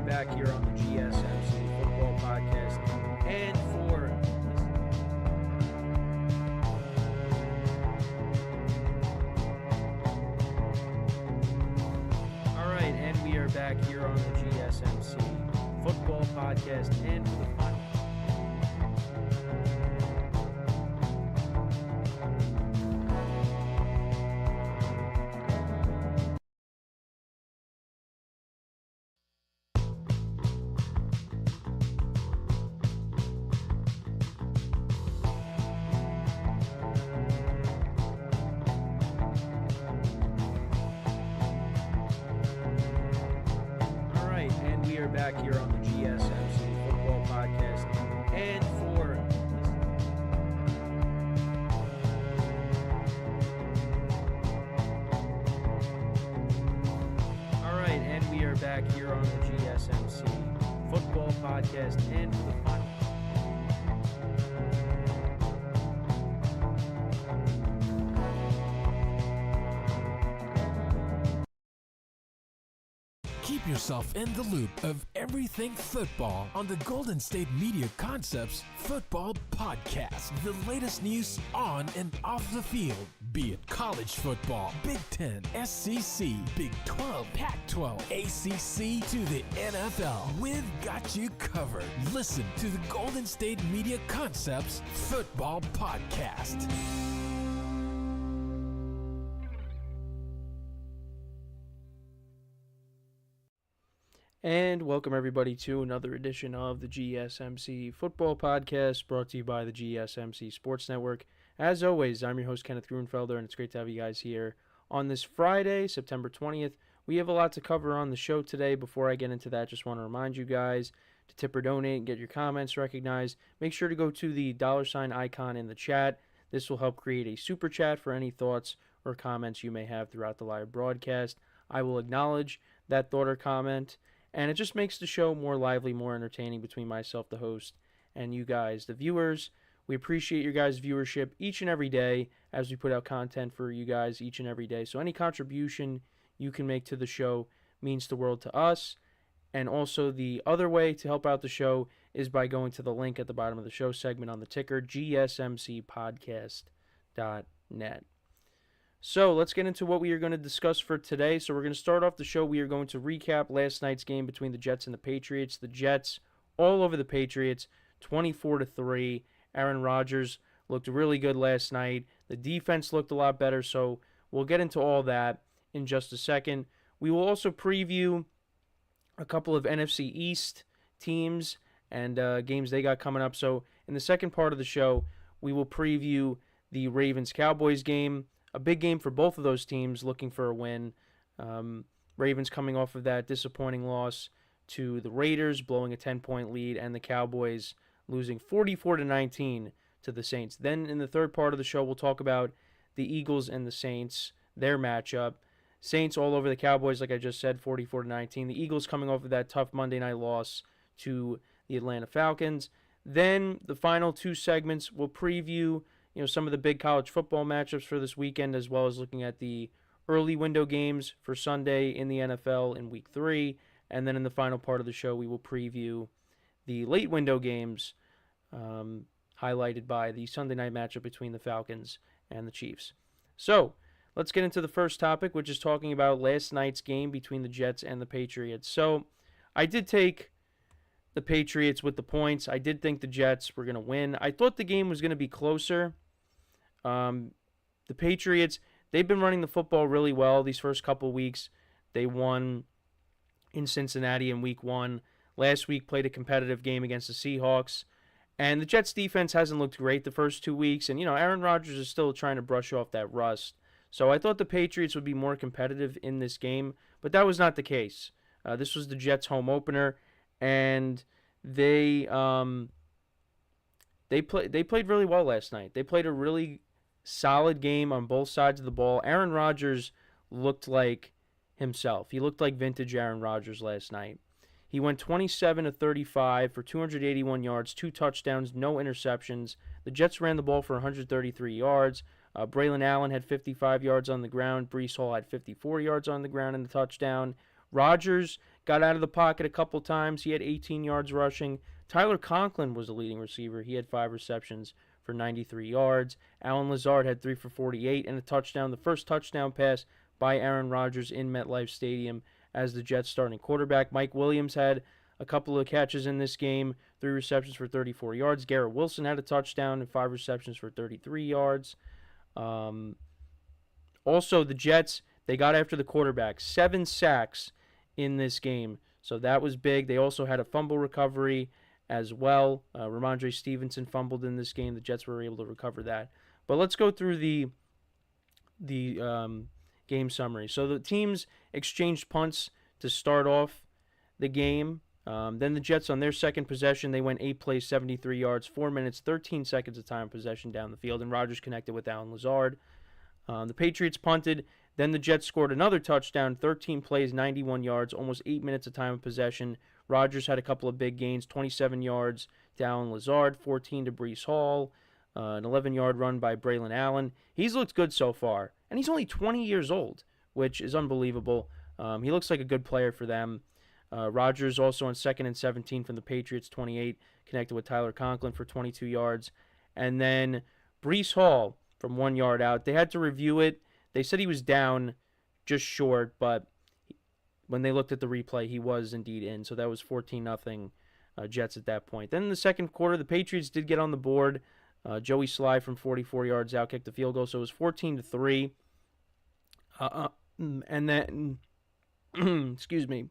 back here on the GSMC Football Podcast. And for all right, and we are back here on the GSMC Football Podcast. And for the final. Back here on the GSMC Football Podcast, and for all right, and we are back here on the GSMC Football Podcast, and for the final. Keep yourself in the loop of everything football on the Golden State Media Concepts Football Podcast. The latest news on and off the field, be it college football, Big Ten, SEC, Big 12, Pac-12, ACC to the NFL. We've got you covered. Listen to the Golden State Media Concepts Football Podcast. And welcome everybody to another edition of the GSMC Football Podcast, brought to you by the GSMC Sports Network. As always, I'm your host, Kenneth, and it's great to have you guys here on this Friday, September 20th. We have a lot to cover on the show today. Before I get into that, just want to remind you guys to tip or donate and get your comments recognized. Make sure to go to the $ icon in the chat. This will help create a super chat for any thoughts or comments you may have throughout the live broadcast. I will acknowledge that thought or comment, and it just makes the show more lively, more entertaining between myself, the host, and you guys, the viewers. We appreciate your guys' viewership each and every day as we put out content for you guys each and every day. So any contribution you can make to the show means the world to us. And also the other way to help out the show is by going to the link at the bottom of the show segment on the ticker, gsmcpodcast.net. So let's get into what we are going to discuss for today. So we're going to start off the show. We are going to recap last night's game between the Jets and the Patriots. The Jets all over the Patriots, 24-3. Aaron Rodgers looked really good last night. The defense looked a lot better, so we'll get into all that in just a second. We will also preview a couple of NFC East teams and games they got coming up. So in the second part of the show, we will preview the Ravens-Cowboys game. A big game for both of those teams looking for a win. Ravens coming off of that disappointing loss to the Raiders, blowing a 10-point lead, and the Cowboys losing 44-19 to the Saints. Then in the third part of the show, we'll talk about the Eagles and the Saints, their matchup. Saints all over the Cowboys, like I just said, 44-19. The Eagles coming off of that tough Monday night loss to the Atlanta Falcons. Then the final two segments will preview some of the big college football matchups for this weekend, as well as looking at the early window games for Sunday in the NFL in Week 3. And then in the final part of the show, we will preview the late window games highlighted by the Sunday night matchup between the Falcons and the Chiefs. So let's get into the first topic, which is talking about last night's game between the Jets and the Patriots. So I did take the Patriots with the points. I did think the Jets were going to win. I thought the game was going to be closer. The Patriots, they've been running the football really well these first couple weeks. They won in Cincinnati in Week 1. Last week played a competitive game against the Seahawks. And the Jets defense hasn't looked great the first 2 weeks. And, Aaron Rodgers is still trying to brush off that rust. So I thought the Patriots would be more competitive in this game. But that was not the case. This was the Jets' home opener. And they played really well last night. They played a really solid game on both sides of the ball. Aaron Rodgers looked like himself. He looked like vintage Aaron Rodgers last night. He went 27-35 for 281 yards, 2 touchdowns, no interceptions. The Jets ran the ball for 133 yards. Braylon Allen had 55 yards on the ground. Breece Hall had 54 yards on the ground and a touchdown. Rodgers got out of the pocket a couple times. He had 18 yards rushing. Tyler Conklin was the leading receiver. He had 5 receptions for 93 yards. Allen Lazard had 3 for 48 and a touchdown. The first touchdown pass by Aaron Rodgers in MetLife Stadium as the Jets starting quarterback. Mike Williams had a couple of catches in this game, 3 receptions for 34 yards. Garrett Wilson had a touchdown and 5 receptions for 33 yards. Also, the Jets, they got after the quarterback. 7 sacks in this game, so that was big. They also had a fumble recovery as well. Ramondre Stevenson fumbled in this game. The Jets were able to recover that. But let's go through the game summary. So the teams exchanged punts to start off the game. Then the Jets, on their second possession, they went 8 plays, 73 yards, 4 minutes, 13 seconds of time possession down the field, and Rodgers connected with Allen Lazard. The Patriots punted. Then the Jets scored another touchdown, 13 plays, 91 yards, almost 8 minutes of time of possession. Rodgers had a couple of big gains, 27 yards to Allen Lazard, 14 to Breece Hall, an 11-yard run by Braylon Allen. He's looked good so far, and he's only 20 years old, which is unbelievable. He looks like a good player for them. Rodgers also on 2nd and 17 from the Patriots, 28, connected with Tyler Conklin for 22 yards. And then Breece Hall from 1 yard out. They had to review it. They said he was down just short, but when they looked at the replay, he was indeed in. So that was 14-0 Jets at that point. Then in the second quarter, the Patriots did get on the board. Joey Sly from 44 yards out kicked the field goal, so it was 14-3. And then, excuse me.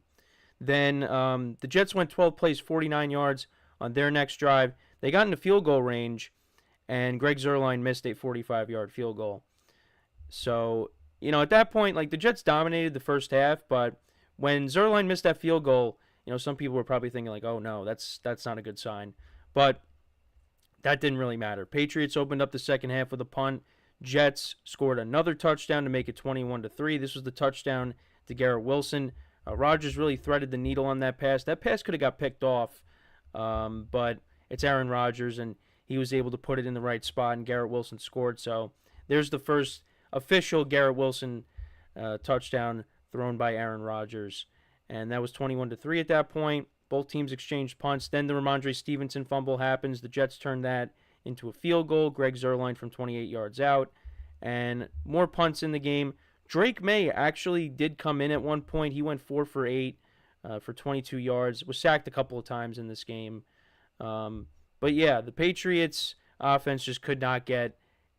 Then the Jets went 12 plays, 49 yards on their next drive. They got into field goal range, and Greg Zuerlein missed a 45-yard field goal. So, at that point, the Jets dominated the first half, but when Zuerlein missed that field goal, some people were probably thinking oh no, that's not a good sign. But that didn't really matter. Patriots opened up the second half with a punt. Jets scored another touchdown to make it 21-3. This was the touchdown to Garrett Wilson. Rodgers really threaded the needle on that pass. That pass could have got picked off, but it's Aaron Rodgers, and he was able to put it in the right spot, and Garrett Wilson scored. So there's the first official Garrett Wilson touchdown thrown by Aaron Rodgers, and that was 21-3 at that point. Both teams exchanged punts. Then the Ramondre Stevenson fumble happens. The Jets turned that into a field goal. Greg Zuerlein from 28 yards out, and more punts in the game. Drake May actually did come in at one point. He went 4 for 8 for 22 yards. Was sacked a couple of times in this game. But yeah, the Patriots offense just could not get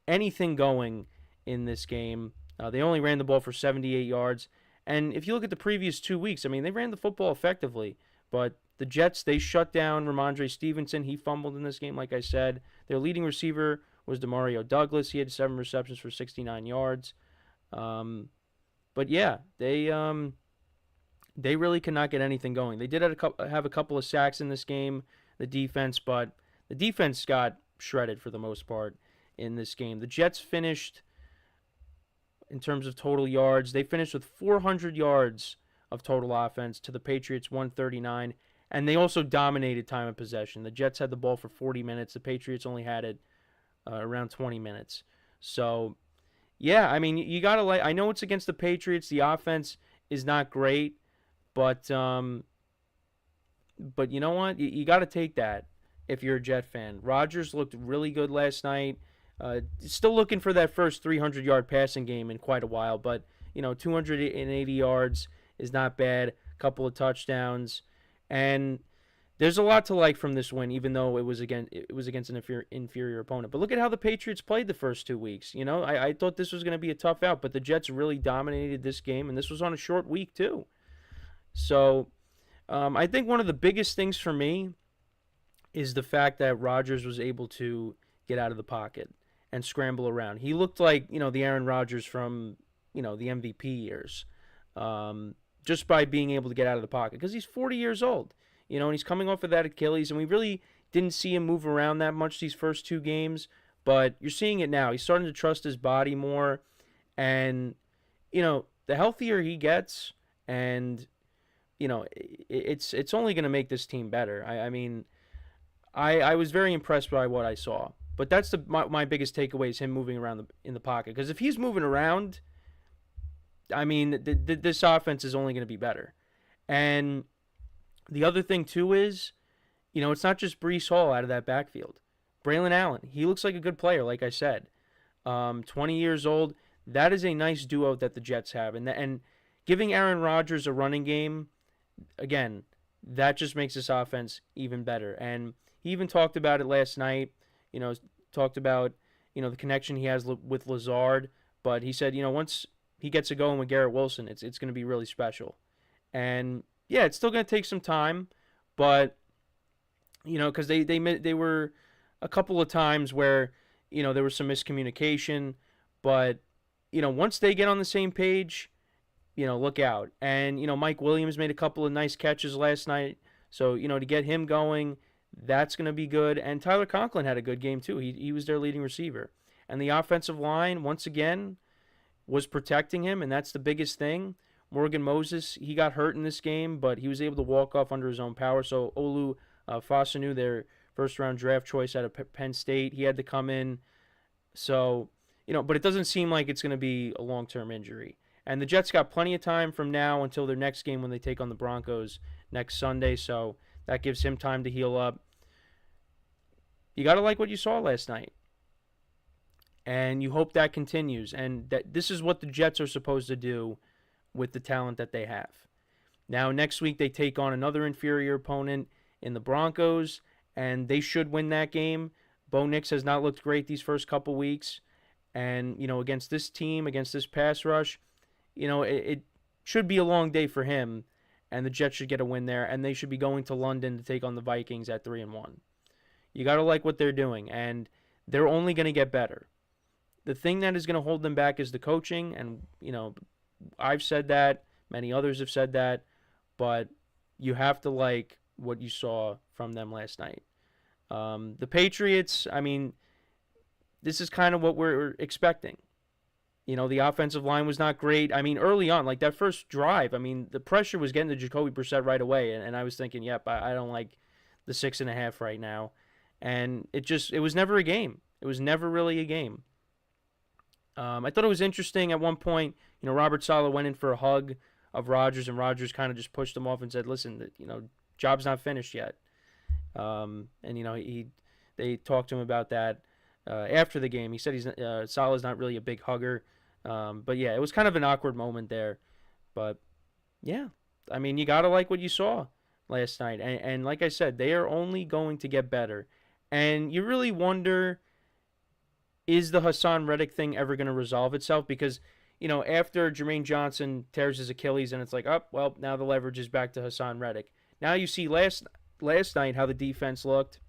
anything going in this game. They only ran the ball for 78 yards. And if you look at the previous 2 weeks, they ran the football effectively. But the Jets, they shut down Ramondre Stevenson. He fumbled in this game, like I said. Their leading receiver was Demario Douglas. He had 7 receptions for 69 yards. But yeah, they really cannot get anything going. They did have a couple of sacks in this game, the defense, but the defense got shredded for the most part in this game. The Jets finished, in terms of total yards, they finished with 400 yards of total offense to the Patriots 139, and they also dominated time of possession. The Jets had the ball for 40 minutes. The Patriots only had it around 20 minutes. So yeah, you got to I know it's against the Patriots. The offense is not great, but you know what? You got to take that if you're a Jet fan. Rodgers looked really good last night. Still looking for that first 300-yard passing game in quite a while, but 280 yards is not bad. A couple of touchdowns, and there's a lot to like from this win, even though it was against an inferior opponent. But look at how the Patriots played the first 2 weeks. I thought this was going to be a tough out, but the Jets really dominated this game, and this was on a short week too. So I think one of the biggest things for me is the fact that Rodgers was able to get out of the pocket and scramble around. He looked like the Aaron Rodgers from the MVP years, just by being able to get out of the pocket, because he's 40 years old. And he's coming off of that Achilles, and we really didn't see him move around that much these first 2 games, but you're seeing it now. He's starting to trust his body more, and, the healthier he gets, and, it's only going to make this team better. I was very impressed by what I saw, but that's my biggest takeaway is him moving around in the pocket, because if he's moving around, this offense is only going to be better. And the other thing, too, is, it's not just Breece Hall out of that backfield. Braylon Allen, he looks like a good player, like I said. 20 years old. That is a nice duo that the Jets have. And giving Aaron Rodgers a running game, again, that just makes this offense even better. And he even talked about it last night, talked about, the connection he has with Lazard. But he said, once he gets it going with Garrett Wilson, it's going to be really special. And, yeah, it's still going to take some time. But, because they were a couple of times where, there was some miscommunication. But, once they get on the same page, look out. And, Mike Williams made a couple of nice catches last night. So, to get him going, that's going to be good. And Tyler Conklin had a good game, too. He was their leading receiver. And the offensive line, once again, was protecting him, and that's the biggest thing. Morgan Moses, he got hurt in this game, but he was able to walk off under his own power. So Olu Fasanu, their first-round draft choice out of Penn State, he had to come in. So, but it doesn't seem like it's going to be a long-term injury. And the Jets got plenty of time from now until their next game when they take on the Broncos next Sunday. So that gives him time to heal up. You got to like what you saw last night. And you hope that continues. And that this is what the Jets are supposed to do with the talent that they have. Now, next week, they take on another inferior opponent in the Broncos, and they should win that game. Bo Nix has not looked great these first couple weeks. And, against this team, against this pass rush, it should be a long day for him, and the Jets should get a win there, and they should be going to London to take on the Vikings at 3-1. You got to like what they're doing, and they're only going to get better. The thing that is going to hold them back is the coaching, and, I've said that, many others have said that, but you have to like what you saw from them last night. The Patriots, this is kind of what we're expecting. The offensive line was not great. Early on, like that first drive, the pressure was getting to Jacoby Brissett right away, and I was thinking, yep, I don't like the 6.5 right now. And it was never a game. It was never really a game. I thought it was interesting at one point, Robert Saleh went in for a hug of Rodgers, and Rodgers kind of just pushed him off and said, listen, job's not finished yet. And, they talked to him about that after the game. He said Saleh's not really a big hugger. But, yeah, it was kind of an awkward moment there. But, yeah, you got to like what you saw last night. And like I said, they are only going to get better. And you really wonder, is the Hassan Reddick thing ever going to resolve itself? Because, after Jermaine Johnson tears his Achilles and it's like, oh, well, now the leverage is back to Hassan Reddick. Now you see last night how the defense looked,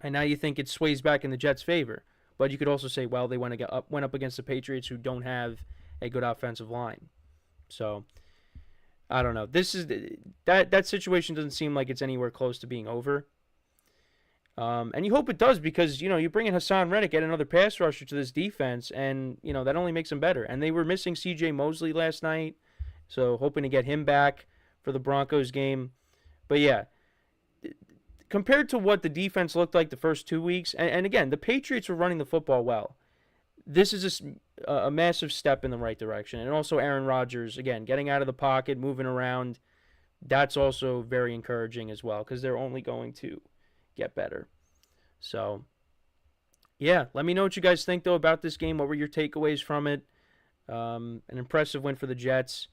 and now you think it sways back in the Jets' favor. But you could also say, well, they went up against the Patriots, who don't have a good offensive line. So, I don't know. That situation doesn't seem like it's anywhere close to being over. And you hope it does, because, you bring in Hassan Reddick, add another pass rusher to this defense, and, that only makes them better. And they were missing C.J. Mosley last night, so hoping to get him back for the Broncos game. But, yeah, compared to what the defense looked like the first 2 weeks, and again, the Patriots were running the football well. This is a massive step in the right direction. And also Aaron Rodgers, again, getting out of the pocket, moving around, that's also very encouraging as well, because they're only going to get better. So, yeah, let me know what you guys think, though, about this game. What were your takeaways from it? An impressive win for the Jets.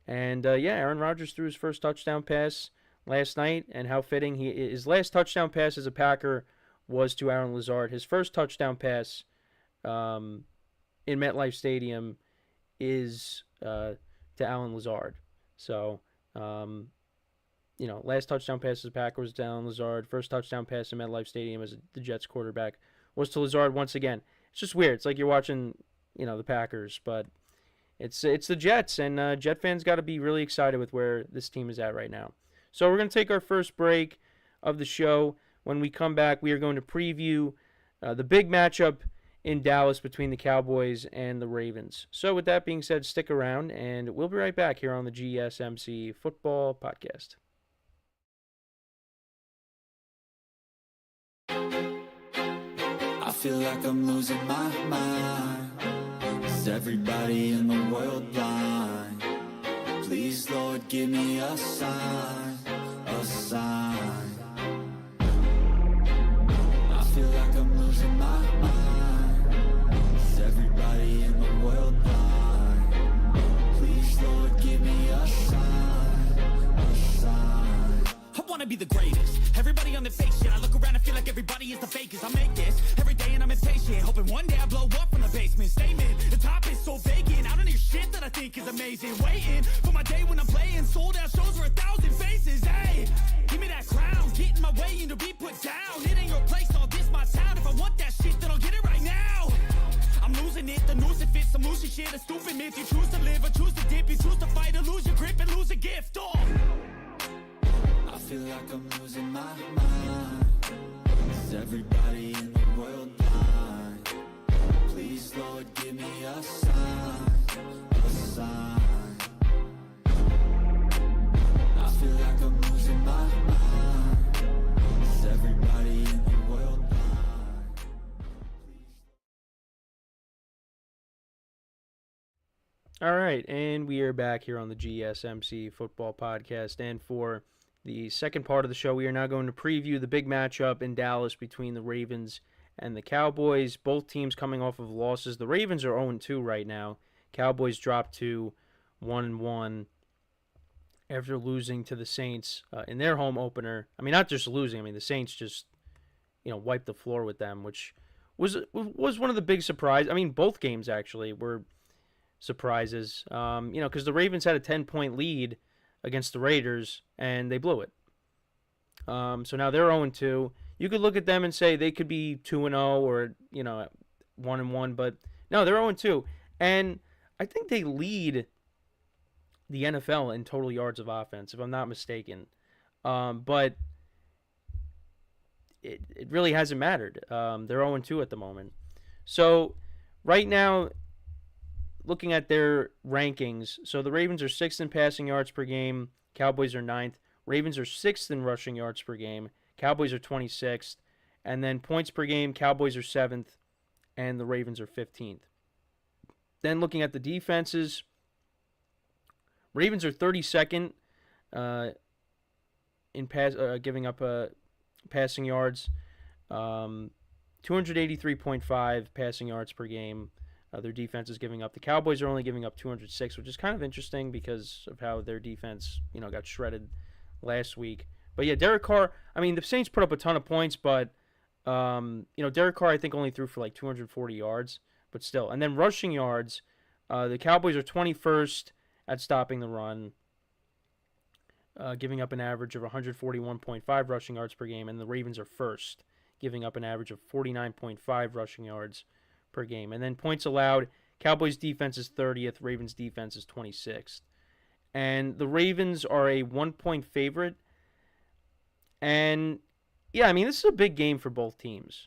And, yeah, Aaron Rodgers threw his first touchdown pass last night, and how fitting. His last touchdown pass as a Packer was to Aaron Lazard. His first touchdown pass in MetLife Stadium is to Alan Lazard. So, last touchdown pass as a Packer was to Alan Lazard. First touchdown pass in MetLife Stadium as the Jets quarterback was to Lazard once again. It's just weird. It's like you're watching, the Packers, but it's the Jets, and Jet fans got to be really excited with where this team is at right now. So we're going to take our first break of the show. When we come back, we are going to preview the big matchup in Dallas between the Cowboys and the Ravens. So with that being said, stick around, and we'll be right back here on the GSMC Football Podcast. I feel like I'm losing my mind. Is everybody in the world blind? Please, Lord, give me a sign, a sign. I feel like I'm losing my mind. Is everybody in the world blind? Please, Lord, give me a sign, a sign. I wanna be the greatest. Everybody on the fake shit. I look around and feel like everybody is the fakest. I make this every day and I'm impatient, hoping one day I blow up from the basement. Statement, the top is so vacant. I don't hear shit that I think is amazing. Waiting for my day when I'm playing sold out shows for 1,000 faces. Hey, give me that crown, get in my way and to be put down. It ain't your place, all this my town. If I want that shit, then I'll get it right now. I'm losing it, the noose it fits. I'm losing shit, a stupid myth. You choose to live or choose to dip. You choose to fight or lose your grip and lose a gift. Oh, I feel like I'm losing my mind. Is everybody in the world blind? Please, Lord, give me a sign, a sign. I feel like I'm losing my mind. Is everybody in the world blind? All right, and we are back here on the GSMC Football Podcast, and for the second part of the show, we are now going to preview the big matchup in Dallas between the Ravens and the Cowboys. Both teams coming off of losses. The Ravens are 0-2 right now. Cowboys dropped to 1-1 after losing to the Saints in their home opener. I mean, not just losing. I mean, the Saints just, wiped the floor with them, which was one of the big surprises. I mean, both games actually were surprises. Because the Ravens had a 10-point lead against the Raiders, and they blew it. So now they're 0-2. You could look at them and say they could be 2-0 or, 1-1, but no, they're 0-2. And I think they lead the NFL in total yards of offense, if I'm not mistaken. But it really hasn't mattered. They're 0-2 at the moment. So right now, looking at their rankings, so the Ravens are 6th in passing yards per game. Cowboys are 9th. Ravens are 6th in rushing yards per game. Cowboys are 26th. And then points per game, Cowboys are 7th, and the Ravens are 15th. Then looking at the defenses, Ravens are 32nd in giving up passing yards, 283.5 passing yards per game. Their defense is giving up. The Cowboys are only giving up 206, which is kind of interesting because of how their defense, got shredded last week. But yeah, Derek Carr, I mean, the Saints put up a ton of points, but, Derek Carr, I think, only threw for like 240 yards, but still. And then rushing yards, the Cowboys are 21st at stopping the run, giving up an average of 141.5 rushing yards per game, and the Ravens are 1st, giving up an average of 49.5 rushing yards per game. And then points allowed, Cowboys defense is 30th, Ravens defense is 26th. And the Ravens are a 1-point favorite. And yeah, I mean, this is a big game for both teams.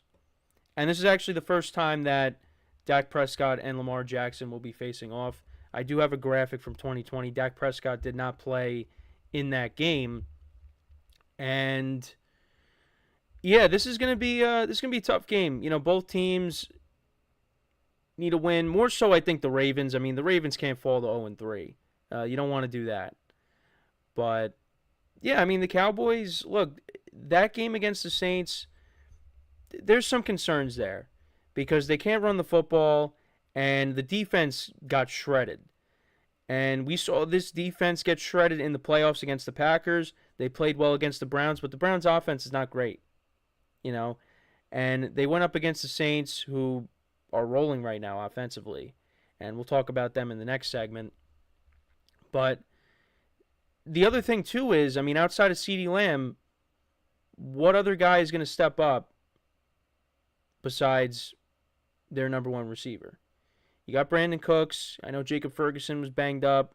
And this is actually the first time that Dak Prescott and Lamar Jackson will be facing off. I do have a graphic from 2020. Dak Prescott did not play in that game. And yeah, this is gonna be a tough game. Both teams need a win. More so, I think the Ravens. I mean, the Ravens can't fall to 0-3. You don't want to do that. But yeah, I mean, the Cowboys, look, that game against the Saints, there's some concerns there because they can't run the football and the defense got shredded. And we saw this defense get shredded in the playoffs against the Packers. They played well against the Browns, but the Browns' offense is not great, And they went up against the Saints, who are rolling right now offensively. And we'll talk about them in the next segment. But the other thing, too, is, I mean, outside of CeeDee Lamb, what other guy is going to step up besides their number one receiver? You got Brandon Cooks. I know Jacob Ferguson was banged up.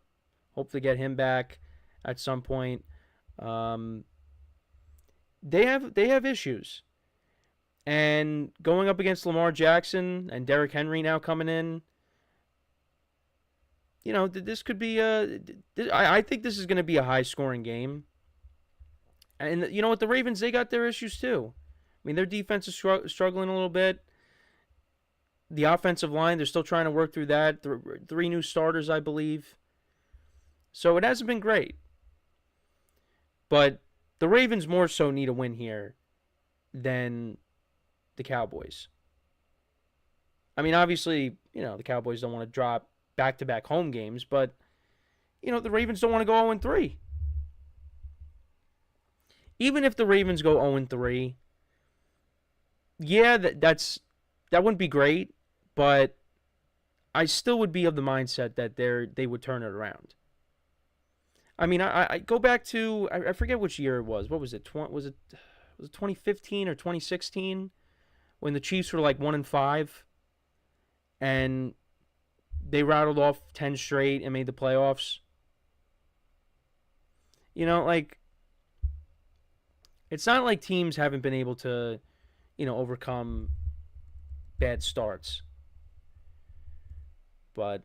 Hope to get him back at some point. They have issues. And going up against Lamar Jackson and Derrick Henry now coming in, this could be I think this is going to be a high-scoring game. And you know what? The Ravens, they got their issues too. I mean, their defense is struggling a little bit. The offensive line, they're still trying to work through that. 3 new starters, I believe. So it hasn't been great. But the Ravens more so need a win here than the Cowboys. I mean, obviously, the Cowboys don't want to drop back-to-back home games, but, the Ravens don't want to go 0-3. Even if the Ravens go 0-3, yeah, that wouldn't be great, but I still would be of the mindset that they would turn it around. I mean, I go back to, I forget which year it was. What was it? Was it 2015 or 2016 when the Chiefs were like 1-5 and they rattled off 10 straight and made the playoffs? It's not like teams haven't been able to, overcome bad starts. But,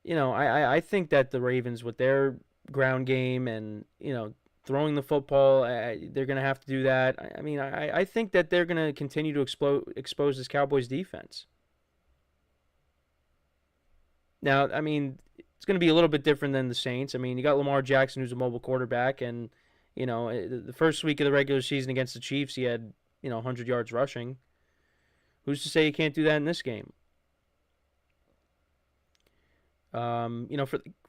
I think that the Ravens, with their ground game and, throwing the football, they're going to have to do that. I mean, I think that they're going to continue to expose this Cowboys defense. Now, I mean, it's going to be a little bit different than the Saints. I mean, you got Lamar Jackson, who's a mobile quarterback, and, the first week of the regular season against the Chiefs, he had, 100 yards rushing. Who's to say you can't do that in this game? For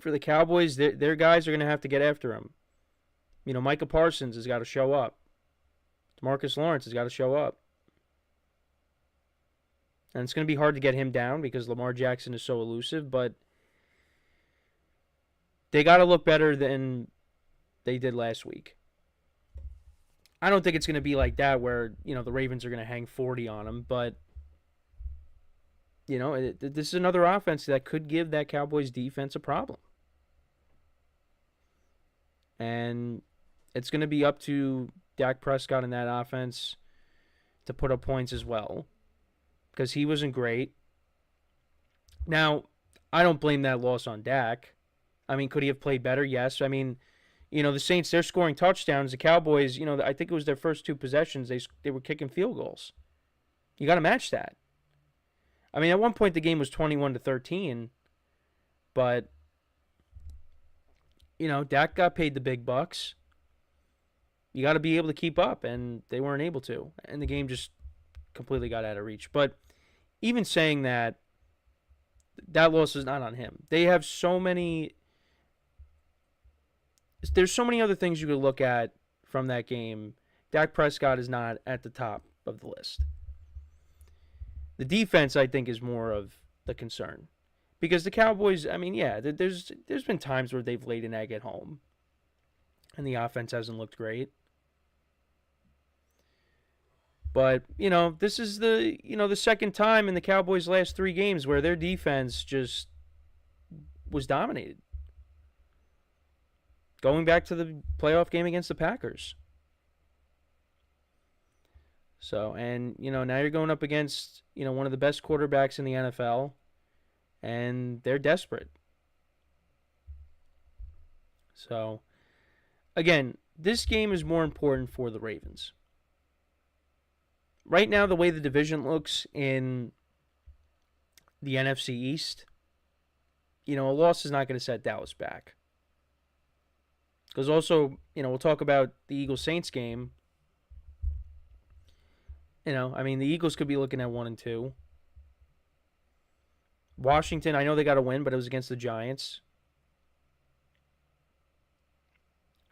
the Cowboys, their guys are going to have to get after him. Micah Parsons has got to show up. DeMarcus Lawrence has got to show up. And it's going to be hard to get him down because Lamar Jackson is so elusive, but they got to look better than they did last week. I don't think it's going to be like that where, the Ravens are going to hang 40 on them, but, this is another offense that could give that Cowboys defense a problem. And it's going to be up to Dak Prescott in that offense to put up points as well, because he wasn't great. Now, I don't blame that loss on Dak. I mean, could he have played better? Yes. I mean, the Saints, they're scoring touchdowns. The Cowboys, I think it was their first two possessions, they were kicking field goals. You got to match that. I mean, at one point the game was 21-13, but, Dak got paid the big bucks. You got to be able to keep up, and they weren't able to. And the game just completely got out of reach. But even saying that loss is not on him. They have there's so many other things you could look at from that game. Dak Prescott is not at the top of the list. The defense, I think, is more of the concern. Because the Cowboys, I mean, yeah, there's been times where they've laid an egg at home and the offense hasn't looked great. But, this is the second time in the Cowboys' last 3 games where their defense just was dominated. Going back to the playoff game against the Packers. So, and, now you're going up against, one of the best quarterbacks in the NFL, and they're desperate. So, again, this game is more important for the Ravens. Right now, the way the division looks in the NFC East, a loss is not going to set Dallas back. Because also, we'll talk about the Eagles-Saints game. I mean, the Eagles could be looking at 1-2. Washington, I know they got a win, but it was against the Giants.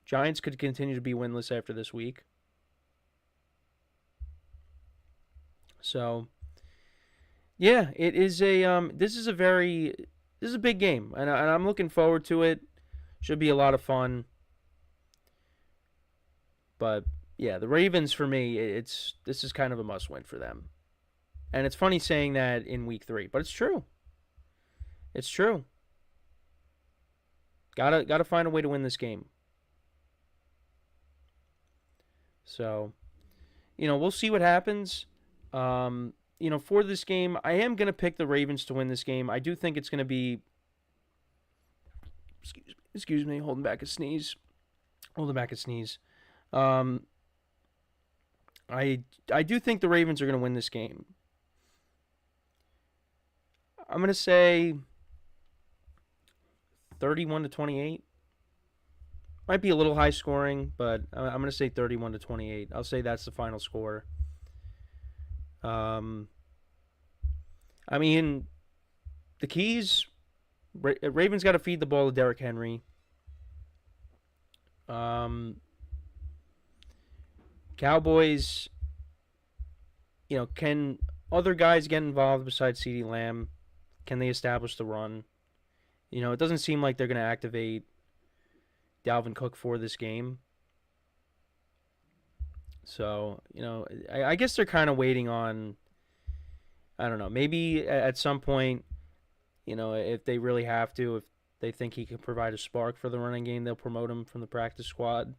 Giants could continue to be winless after this week. So, yeah, it is this is a big game, and I'm looking forward to it. Should be a lot of fun. But yeah, the Ravens for me, this is kind of a must-win for them. And it's funny saying that in week 3, but it's true. It's true. Gotta find a way to win this game. So, we'll see what happens. For this game, I am gonna pick the Ravens to win this game. I do think it's gonna be. Excuse me, holding back a sneeze. I do think the Ravens are going to win this game. I'm going to say 31-28. Might be a little high scoring, but I'm going to say 31-28. I'll say that's the final score. I mean, the keys, Ravens got to feed the ball to Derrick Henry. Cowboys, can other guys get involved besides CeeDee Lamb? Can they establish the run? It doesn't seem like they're going to activate Dalvin Cook for this game. So, I guess they're kind of waiting on, I don't know, maybe at some point, if they really have to, if they think he can provide a spark for the running game, they'll promote him from the practice squad,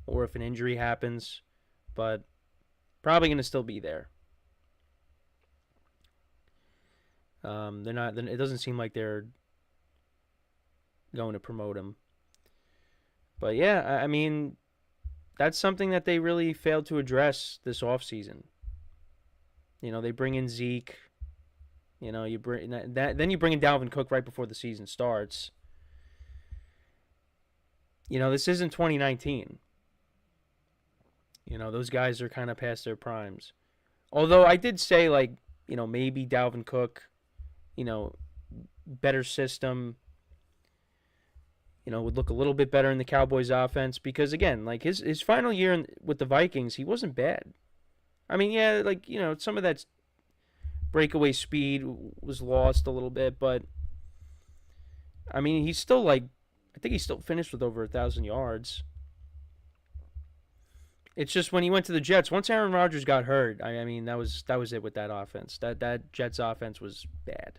or if an injury happens, but probably going to still be there. They're not. It doesn't seem like they're going to promote him. But yeah, I mean, that's something that they really failed to address this offseason. They bring in Zeke. You bring that. Then you bring in Dalvin Cook right before the season starts. This isn't 2019. Those guys are kind of past their primes. Although I did say, maybe Dalvin Cook, better system, would look a little bit better in the Cowboys offense because, again, his final year with the Vikings, he wasn't bad. I mean, yeah, some of that breakaway speed was lost a little bit, but, I mean, he's still, I think he still finished with over 1,000 yards. It's just when he went to the Jets, once Aaron Rodgers got hurt, I mean, that was it with that offense. That Jets offense was bad.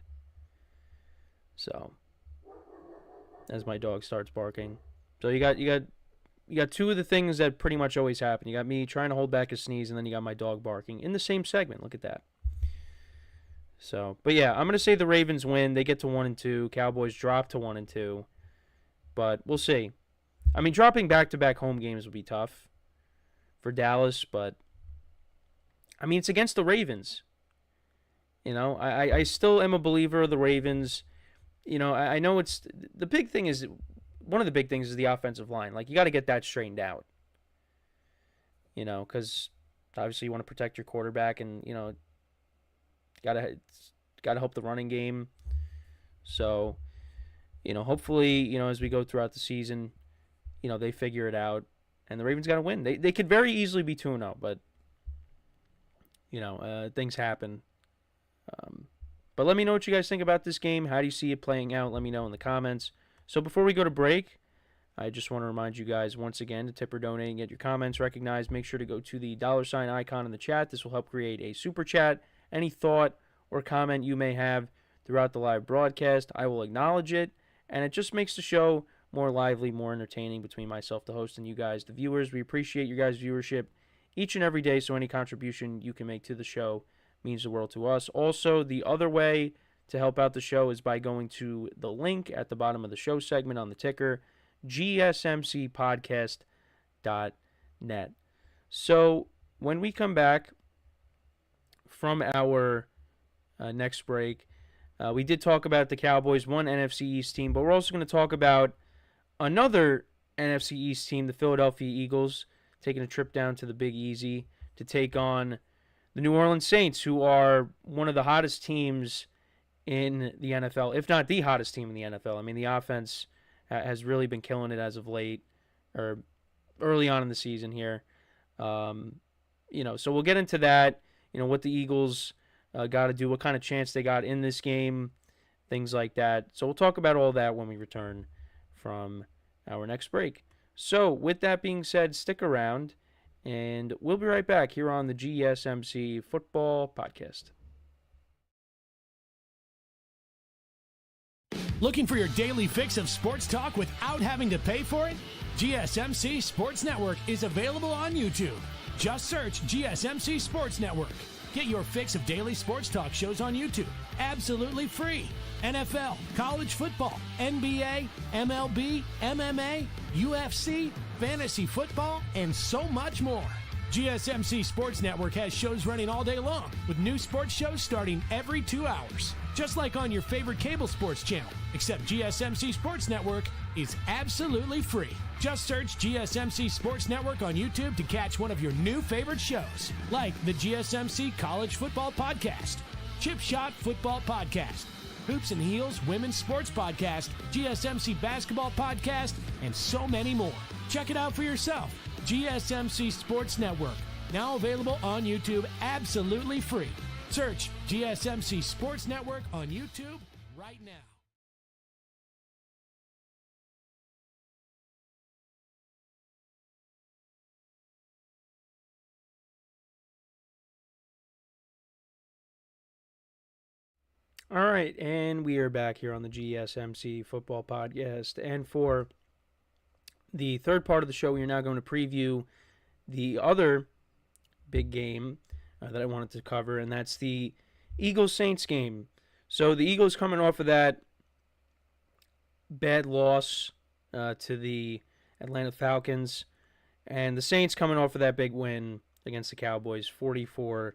So, as my dog starts barking. So you got two of the things that pretty much always happen. You got me trying to hold back a sneeze, and then you got my dog barking in the same segment. Look at that. So, but yeah, I'm going to say the Ravens win. They get to 1-2. Cowboys drop to 1-2. But we'll see. I mean, dropping back-to-back home games would be tough for Dallas, but I mean, it's against the Ravens. I still am a believer of the Ravens. I know it's the big thing is one of the big things is the offensive line. You got to get that straightened out. Because obviously you want to protect your quarterback, and gotta help the running game. So, hopefully, as we go throughout the season, they figure it out. And the Ravens got to win. They could very easily be 2-0, but, things happen. But let me know what you guys think about this game. How do you see it playing out? Let me know in the comments. So before we go to break, I just want to remind you guys once again to tip or donate and get your comments recognized. Make sure to go to the $ icon in the chat. This will help create a super chat. Any thought or comment you may have throughout the live broadcast, I will acknowledge it. And it just makes the show more lively, more entertaining between myself, the host, and you guys, the viewers. We appreciate your guys' viewership each and every day, so any contribution you can make to the show means the world to us. Also, the other way to help out the show is by going to the link at the bottom of the show segment on the ticker, GSMCpodcast.net. So, when we come back from our next break, we did talk about the Cowboys, one NFC East team, but we're also going to talk about another NFC East team, the Philadelphia Eagles, taking a trip down to the Big Easy to take on the New Orleans Saints, who are one of the hottest teams in the NFL, if not the hottest team in the NFL. I mean, the offense has really been killing it as of late, or early on in the season here. So we'll get into that, what the Eagles got to do, what kind of chance they got in this game, things like that. So we'll talk about all that when we return from our next break. So with that being said, stick around, and we'll be right back here on the GSMC Football Podcast. Looking for your daily fix of sports talk without having to pay for it? GSMC Sports Network is available on YouTube. Just search GSMC Sports Network. Get your fix of daily sports talk shows on YouTube, absolutely free. NFL, college football, NBA, MLB, MMA, UFC, fantasy football, and so much more. GSMC Sports Network has shows running all day long, with new sports shows starting every 2 hours. Just like on your favorite cable sports channel, except GSMC Sports Network is absolutely free. Just search GSMC Sports Network on YouTube to catch one of your new favorite shows, like the GSMC College Football Podcast, Chip Shot Football Podcast, Hoops and Heels Women's Sports Podcast, GSMC Basketball Podcast, and so many more. Check it out for yourself. GSMC Sports Network, now available on YouTube absolutely free. Search GSMC Sports Network on YouTube right now. All right, and we are back here on the GSMC Football Podcast. And for the third part of the show, we are now going to preview the other big game that I wanted to cover, and that's the Eagles-Saints game. So the Eagles coming off of that bad loss to the Atlanta Falcons, and the Saints coming off of that big win against the Cowboys, 44-19.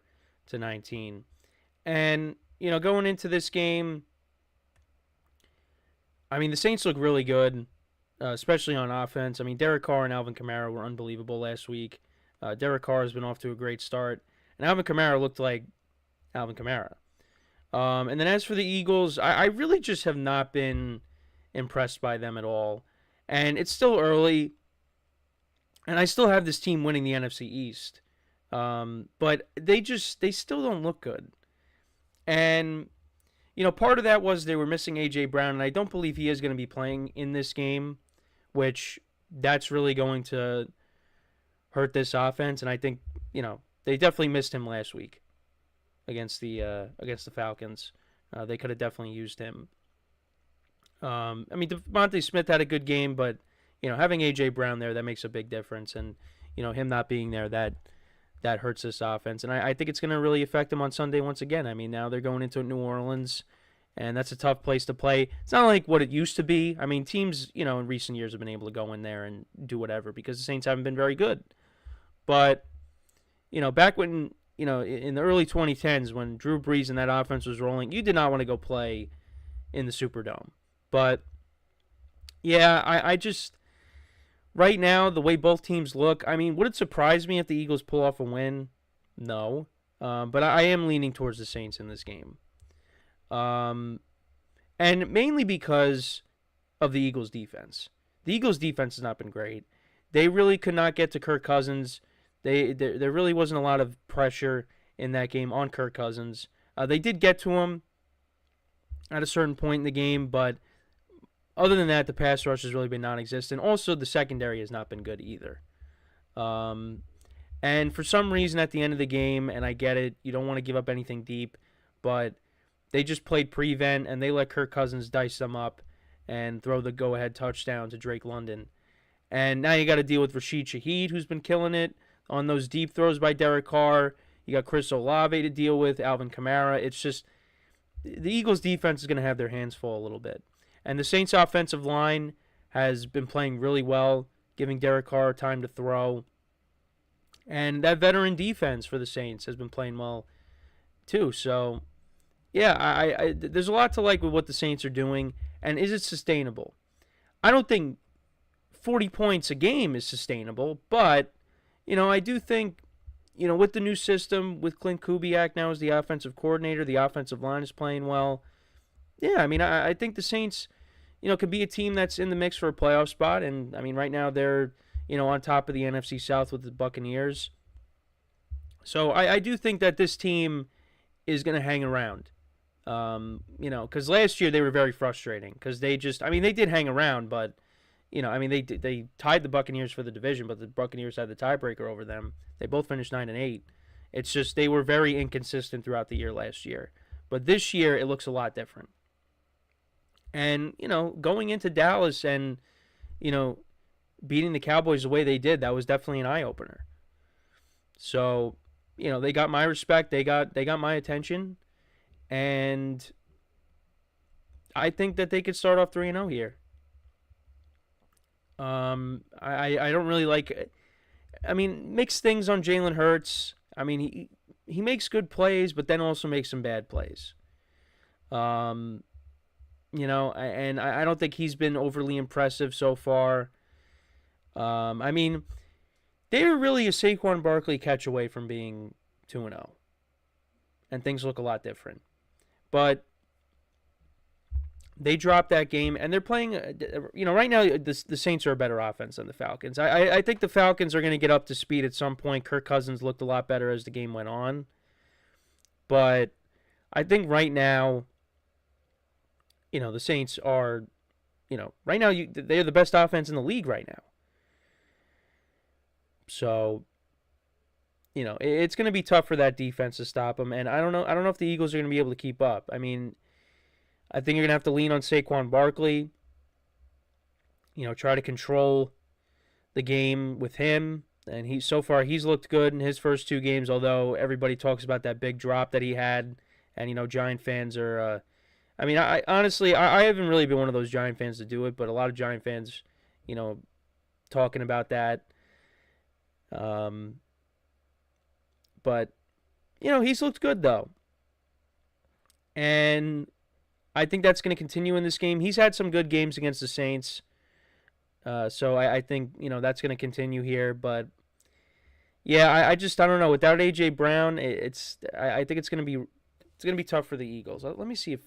And, you know, going into this game, I mean, the Saints look really good, especially on offense. I mean, Derek Carr and Alvin Kamara were unbelievable last week. Derek Carr has been off to a great start, and Alvin Kamara looked like Alvin Kamara. And then as for the Eagles, I really just have not been impressed by them at all. And it's still early, and I still have this team winning the NFC East. But they still don't look good. And, you know, part of that was they were missing A.J. Brown, and I don't believe he is going to be playing in this game, which that's really going to hurt this offense. And I think, you know, they definitely missed him last week against the Falcons. They could have definitely used him. I mean, DeVonta Smith had a good game, but, you know, having A.J. Brown there, that makes a big difference. And, you know, him not being there, that hurts this offense. And I think it's going to really affect them on Sunday once again. I mean, now they're going into New Orleans, and that's a tough place to play. It's not like what it used to be. I mean, teams, you know, in recent years have been able to go in there and do whatever because the Saints haven't been very good. But, you know, back when, you know, in the early 2010s when Drew Brees and that offense was rolling, you did not want to go play in the Superdome. But, yeah, I just, right now, the way both teams look, I mean, would it surprise me if the Eagles pull off a win? No. But I am leaning towards the Saints in this game. And mainly because of the Eagles' defense. The Eagles' defense has not been great. They really could not get to Kirk Cousins. There really wasn't a lot of pressure in that game on Kirk Cousins. They did get to him at a certain point in the game, but other than that, the pass rush has really been non-existent. Also, the secondary has not been good either. And for some reason at the end of the game, and I get it, you don't want to give up anything deep, but they just played prevent, and they let Kirk Cousins dice them up and throw the go-ahead touchdown to Drake London. And now you got to deal with Rashid Shaheed, who's been killing it on those deep throws by Derek Carr. You got Chris Olave to deal with, Alvin Kamara. It's just the Eagles' defense is going to have their hands full a little bit. And the Saints' offensive line has been playing really well, giving Derek Carr time to throw. And that veteran defense for the Saints has been playing well, too. So, yeah, I there's a lot to like with what the Saints are doing. And is it sustainable? I don't think 40 points a game is sustainable. But, you know, I do think, you know, with the new system, with Clint Kubiak now as the offensive coordinator, the offensive line is playing well. Yeah, I mean, I think the Saints, you know, could be a team that's in the mix for a playoff spot. And, I mean, right now they're, you know, on top of the NFC South with the Buccaneers. So I do think that this team is going to hang around. You know, because last year they were very frustrating because they just, I mean, they did hang around, but, you know, I mean, they tied the Buccaneers for the division, but the Buccaneers had the tiebreaker over them. They both finished 9-8. It's just they were very inconsistent throughout the year last year. But this year it looks a lot different. And, you know, going into Dallas and, you know, beating the Cowboys the way they did, that was definitely an eye-opener. So, you know, they got my respect. They got my attention. And I think that they could start off 3-0 here. I don't really like I mean, mixed things on Jalen Hurts. I mean, he makes good plays, but then also makes some bad plays. And I don't think he's been overly impressive so far. I mean, they were really a Saquon Barkley catch away from being 2-0. And things look a lot different. But they dropped that game, and they're playing, right now the Saints are a better offense than the Falcons. I think the Falcons are going to get up to speed at some point. Kirk Cousins looked a lot better as the game went on. But I think right now, the Saints are, right now they're the best offense in the league right now. So, it's going to be tough for that defense to stop them, and I don't know if the Eagles are going to be able to keep up. I mean, I think you're going to have to lean on Saquon Barkley, try to control the game with him, and he's looked good in his first 2 games, although everybody talks about that big drop that he had, and, Giant fans are, I honestly, I haven't really been one of those Giant fans to do it, but a lot of Giant fans, talking about that. But, he's looked good, though. And I think that's going to continue in this game. He's had some good games against the Saints. So I think, that's going to continue here. But, yeah, I don't know. Without A.J. Brown, I think it's going to be tough for the Eagles. Let me see if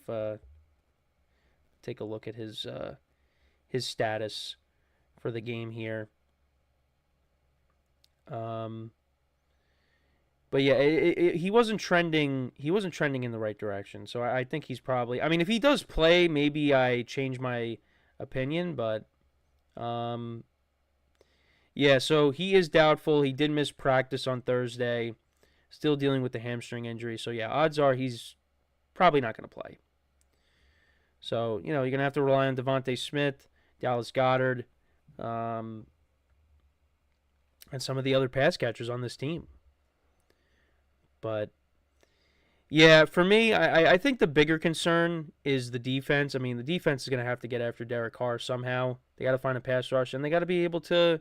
take a look at his status for the game here. But yeah, he wasn't trending. He wasn't trending in the right direction. So I think he's probably. I mean, if he does play, maybe I change my opinion. But yeah. So he is doubtful. He did miss practice on Thursday. Still dealing with the hamstring injury. So yeah, odds are he's probably not going to play. So you're going to have to rely on Devontae Smith, Dallas Goedert, and some of the other pass catchers on this team. But, yeah, for me, I think the bigger concern is the defense. I mean, the defense is going to have to get after Derek Carr somehow. They got to find a pass rush, and they got to be able to,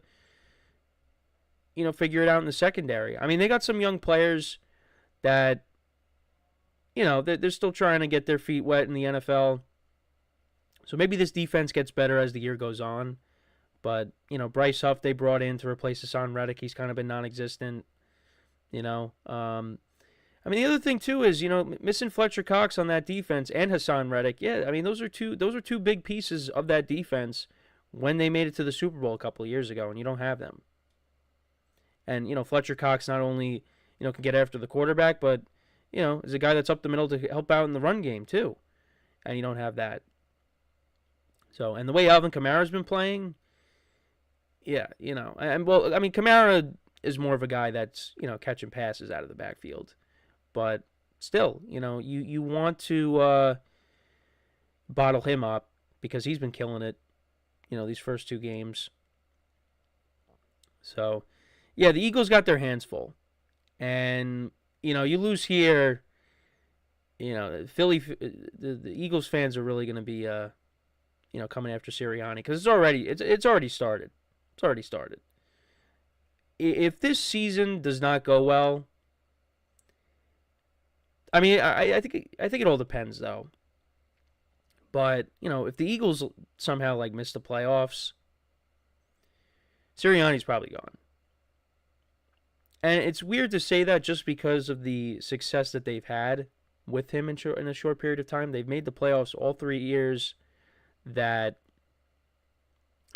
figure it out in the secondary. I mean, they got some young players that, they're still trying to get their feet wet in the NFL. So maybe this defense gets better as the year goes on. But, Bryce Huff they brought in to replace Hassan Reddick. He's kind of been non-existent. I mean, the other thing too is, missing Fletcher Cox on that defense and Hassan Reddick. Yeah, I mean, those are two big pieces of that defense when they made it to the Super Bowl a couple of years ago, and you don't have them. And, Fletcher Cox not only, can get after the quarterback, but, is a guy that's up the middle to help out in the run game too. And you don't have that. So, and the way Alvin Kamara's been playing, yeah, Kamara is more of a guy that's, catching passes out of the backfield. But still, you want to bottle him up because he's been killing it, these first 2 games. So, yeah, the Eagles got their hands full. And, you lose here, Philly, the Eagles fans are really going to be, coming after Sirianni because it's already started. It's already started. If this season does not go well, I mean, I think it all depends though. But if the Eagles somehow miss the playoffs, Sirianni's probably gone. And it's weird to say that just because of the success that they've had with him in a short period of time. They've made the playoffs all 3 years that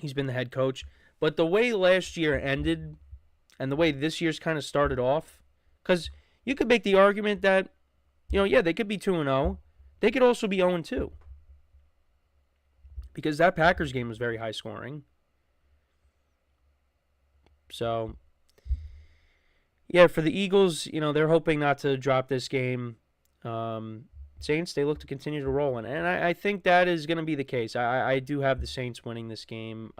he's been the head coach. But the way last year ended and the way this year's kind of started off, because you could make the argument that, they could be 2-0. They could also be 0-2. Because that Packers game was very high scoring. So, yeah, for the Eagles, they're hoping not to drop this game. Saints, they look to continue to roll in. And I think that is going to be the case. I do have the Saints winning this game.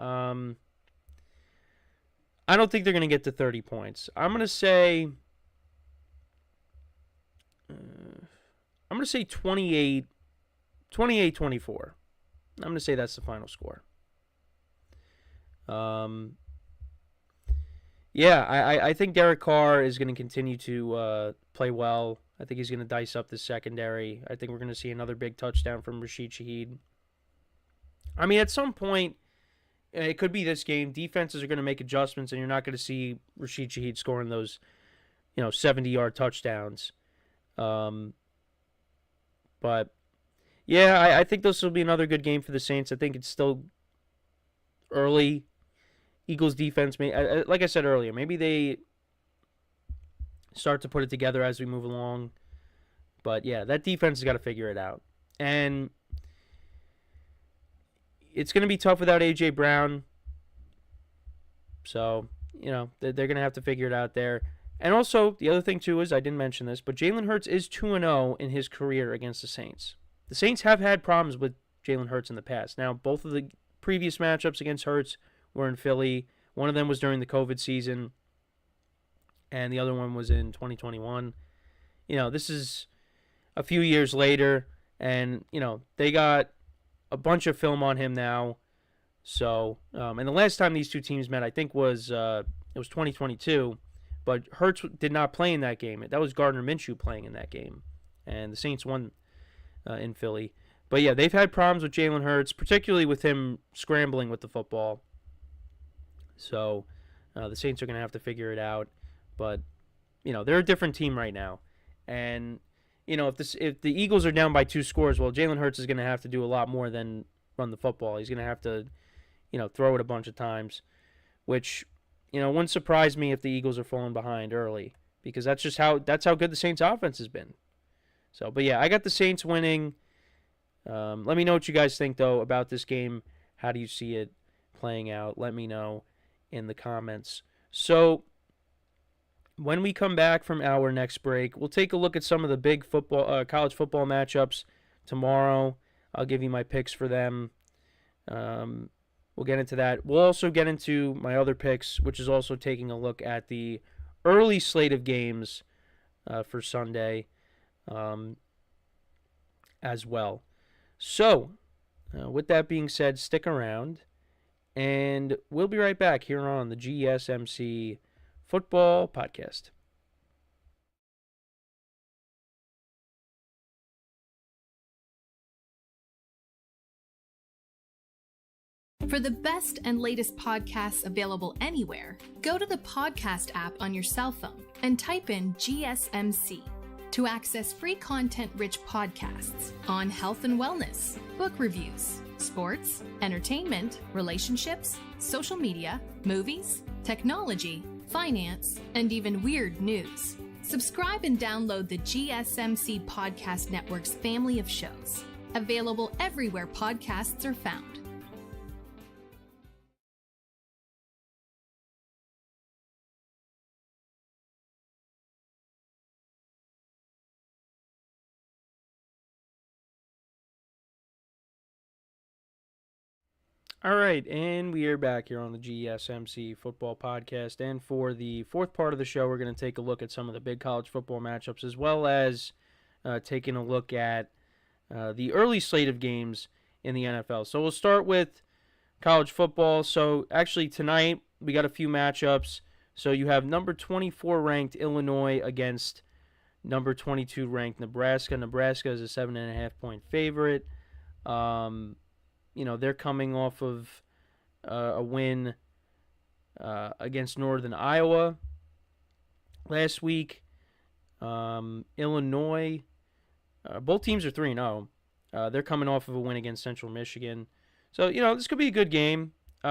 I don't think they're going to get to 30 points. I'm going to say 28-24. I'm going to say that's the final score. Yeah, I think Derek Carr is going to continue to play well. I think he's going to dice up the secondary. I think we're going to see another big touchdown from Rashid Shaheed. I mean, at some point, it could be this game. Defenses are going to make adjustments, and you're not going to see Rashid Shaheed scoring those, 70-yard touchdowns. But yeah, I think this will be another good game for the Saints. I think it's still early. Eagles defense, like I said earlier, maybe they start to put it together as we move along. But yeah, that defense has got to figure it out. And it's going to be tough without A.J. Brown. So, they're going to have to figure it out there. And also, the other thing, too, is, I didn't mention this, but Jalen Hurts is 2-0 in his career against the Saints. The Saints have had problems with Jalen Hurts in the past. Now, both of the previous matchups against Hurts were in Philly. One of them was during the COVID season, and the other one was in 2021. This is a few years later, and, they got a bunch of film on him now. So, and the last time these two teams met, I think, was 2022, but Hurts did not play in that game. That was Gardner Minshew playing in that game, and the Saints won in Philly. But, yeah, they've had problems with Jalen Hurts, particularly with him scrambling with the football. So the Saints are going to have to figure it out. But, they're a different team right now. And, if the Eagles are down by 2 scores, well, Jalen Hurts is going to have to do a lot more than run the football. He's going to have to, throw it a bunch of times, which, wouldn't surprise me if the Eagles are falling behind early, because that's how good the Saints offense has been. So, but yeah, I got the Saints winning. Let me know what you guys think, though, about this game. How do you see it playing out? Let me know in the comments. So, when we come back from our next break, we'll take a look at some of the big college football matchups tomorrow. I'll give you my picks for them. We'll get into that. We'll also get into my other picks, which is also taking a look at the early slate of games for Sunday as well. So, with that being said, stick around, and we'll be right back here on the GSMC Football Podcast. For the best and latest podcasts available anywhere, go to the podcast app on your cell phone and type in GSMC to access free content-rich podcasts on health and wellness, book reviews, sports, entertainment, relationships, social media, movies, technology, finance, and even weird news. Subscribe and download the GSMC Podcast Network's family of shows, available everywhere podcasts are found. All right, and we are back here on the GSMC Football Podcast. And for the fourth part of the show, we're going to take a look at some of the big college football matchups, as well as taking a look at the early slate of games in the NFL. So we'll start with college football. So actually tonight, we got a few matchups. So you have number 24 ranked Illinois against number 22 ranked Nebraska. Nebraska is a 7.5-point favorite. They're coming off of a win against Northern Iowa last week. Illinois, both teams are 3-0. They're coming off of a win against Central Michigan. So, this could be a good game. We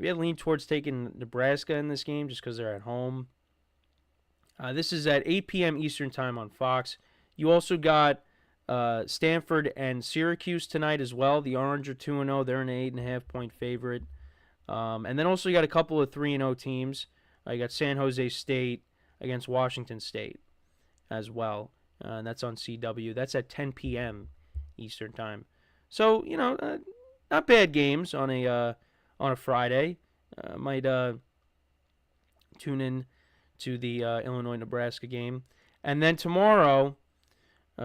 had leaned towards taking Nebraska in this game just because they're at home. This is at 8 p.m. Eastern Time on Fox. You also got Stanford and Syracuse tonight as well. The Orange are 2-0. They're an 8.5-point favorite. And then also you got a couple of 3-0 teams. You got San Jose State against Washington State as well. And that's on CW. That's at 10 p.m. Eastern Time. So, not bad games on a Friday. Might tune in to the Illinois-Nebraska game. And then tomorrow,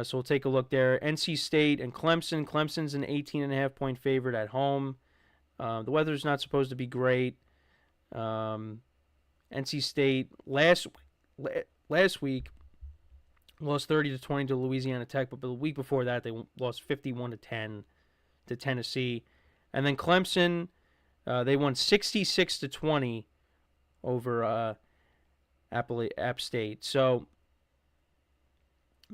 so we'll take a look there. NC State and Clemson. Clemson's an 18.5-point favorite at home. The weather's not supposed to be great. NC State last week lost 30-20 to Louisiana Tech, but the week before that they lost 51-10 to Tennessee, and then Clemson they won 66-20 over App State. So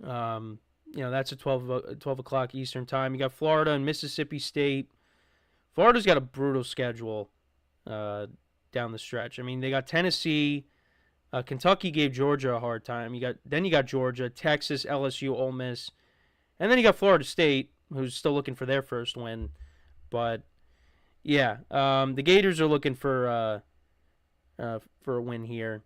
that's at 12 o'clock Eastern time. You got Florida and Mississippi State. Florida's got a brutal schedule down the stretch. I mean, they got Tennessee. Kentucky gave Georgia a hard time. You got Georgia, Texas, LSU, Ole Miss, and then you got Florida State, who's still looking for their first win. But yeah, the Gators are looking for a win here.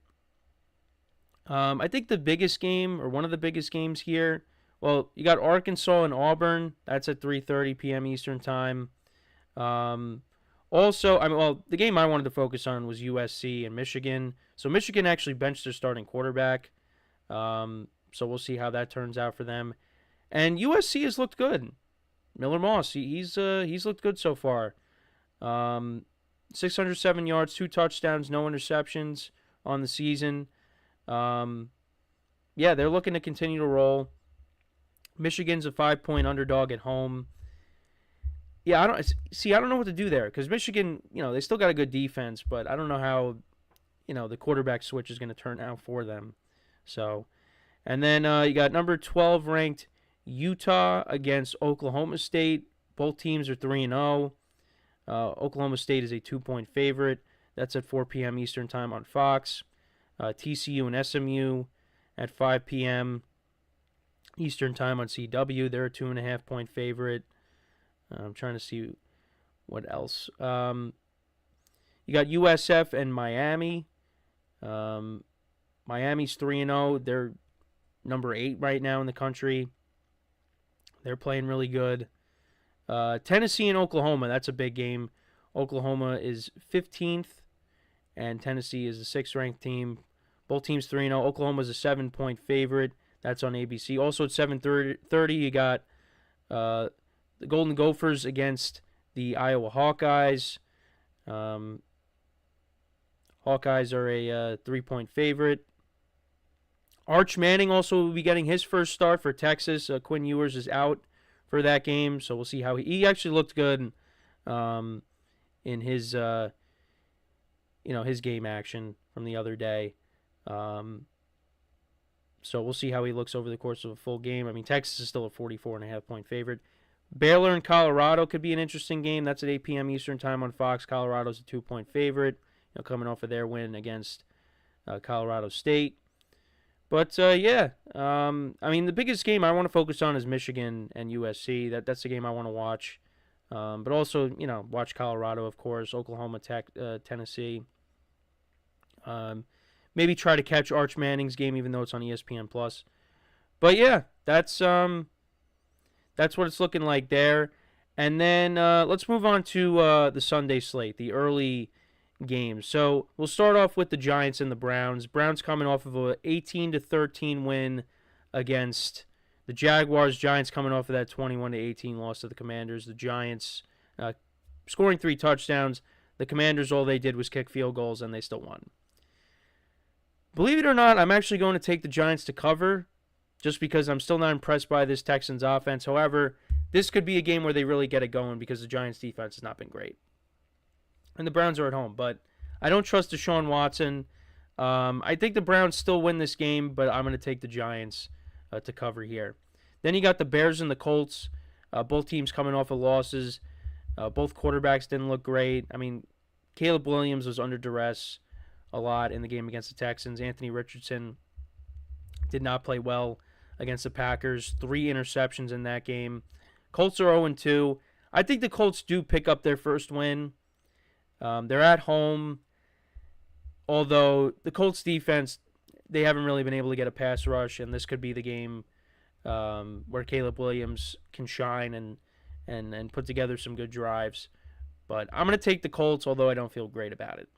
I think the biggest game, or one of the biggest games here, well, you got Arkansas and Auburn. That's at 3:30 p.m. Eastern time. Also, the game I wanted to focus on was USC and Michigan. So Michigan actually benched their starting quarterback. So we'll see how that turns out for them. And USC has looked good. Miller Moss, he's looked good so far. 607 yards, 2 touchdowns, no interceptions on the season. They're looking to continue to roll. Michigan's a 5-point underdog at home. Yeah, I don't know what to do there because Michigan, they still got a good defense, but I don't know how, the quarterback switch is going to turn out for them. So, and then you got number 12 ranked Utah against Oklahoma State. Both teams are 3-0. Oklahoma State is a 2-point favorite. That's at 4 p.m. Eastern time on Fox. TCU and SMU at 5 p.m. Eastern time on CW. They're a 2.5-point favorite. I'm trying to see what else. You got USF and Miami. Miami's 3-0. They're number 8 right now in the country. They're playing really good. Tennessee and Oklahoma, that's a big game. Oklahoma is 15th, and Tennessee is a 6th-ranked team. Both teams 3-0. Oklahoma's a 7-point favorite. That's on ABC. Also at 7:30, you got the Golden Gophers against the Iowa Hawkeyes. Hawkeyes are a 3-point favorite. Arch Manning also will be getting his first start for Texas. Quinn Ewers is out for that game, so we'll see how he actually looked good in his his game action from the other day. So we'll see how he looks over the course of a full game. I mean, Texas is still a 44.5-point favorite. Baylor and Colorado could be an interesting game. That's at 8 p.m. Eastern time on Fox. Colorado's a 2-point favorite, coming off of their win against Colorado State. But, the biggest game I want to focus on is Michigan and USC. That's the game I want to watch. But also, watch Colorado, of course, Oklahoma, Tennessee. Maybe try to catch Arch Manning's game, even though it's on ESPN+. But, yeah, that's what it's looking like there. And then let's move on to the Sunday slate, the early games. So we'll start off with the Giants and the Browns. Browns coming off of a 18-13 win against the Jaguars. Giants coming off of that 21-18 loss to the Commanders. The Giants scoring 3 touchdowns. The Commanders, all they did was kick field goals, and they still won. Believe it or not, I'm actually going to take the Giants to cover just because I'm still not impressed by this Texans offense. However, this could be a game where they really get it going because the Giants defense has not been great. And the Browns are at home, but I don't trust Deshaun Watson. I think the Browns still win this game, but I'm going to take the Giants to cover here. Then you got the Bears and the Colts. Both teams coming off of losses. Both quarterbacks didn't look great. I mean, Caleb Williams was under duress a lot in the game against the Texans. Anthony Richardson did not play well against the Packers. 3 interceptions in that game. Colts are 0-2. I think the Colts do pick up their first win. They're at home, although the Colts defense, they haven't really been able to get a pass rush, and this could be the game where Caleb Williams can shine and put together some good drives. But I'm going to take the Colts, although I don't feel great about it.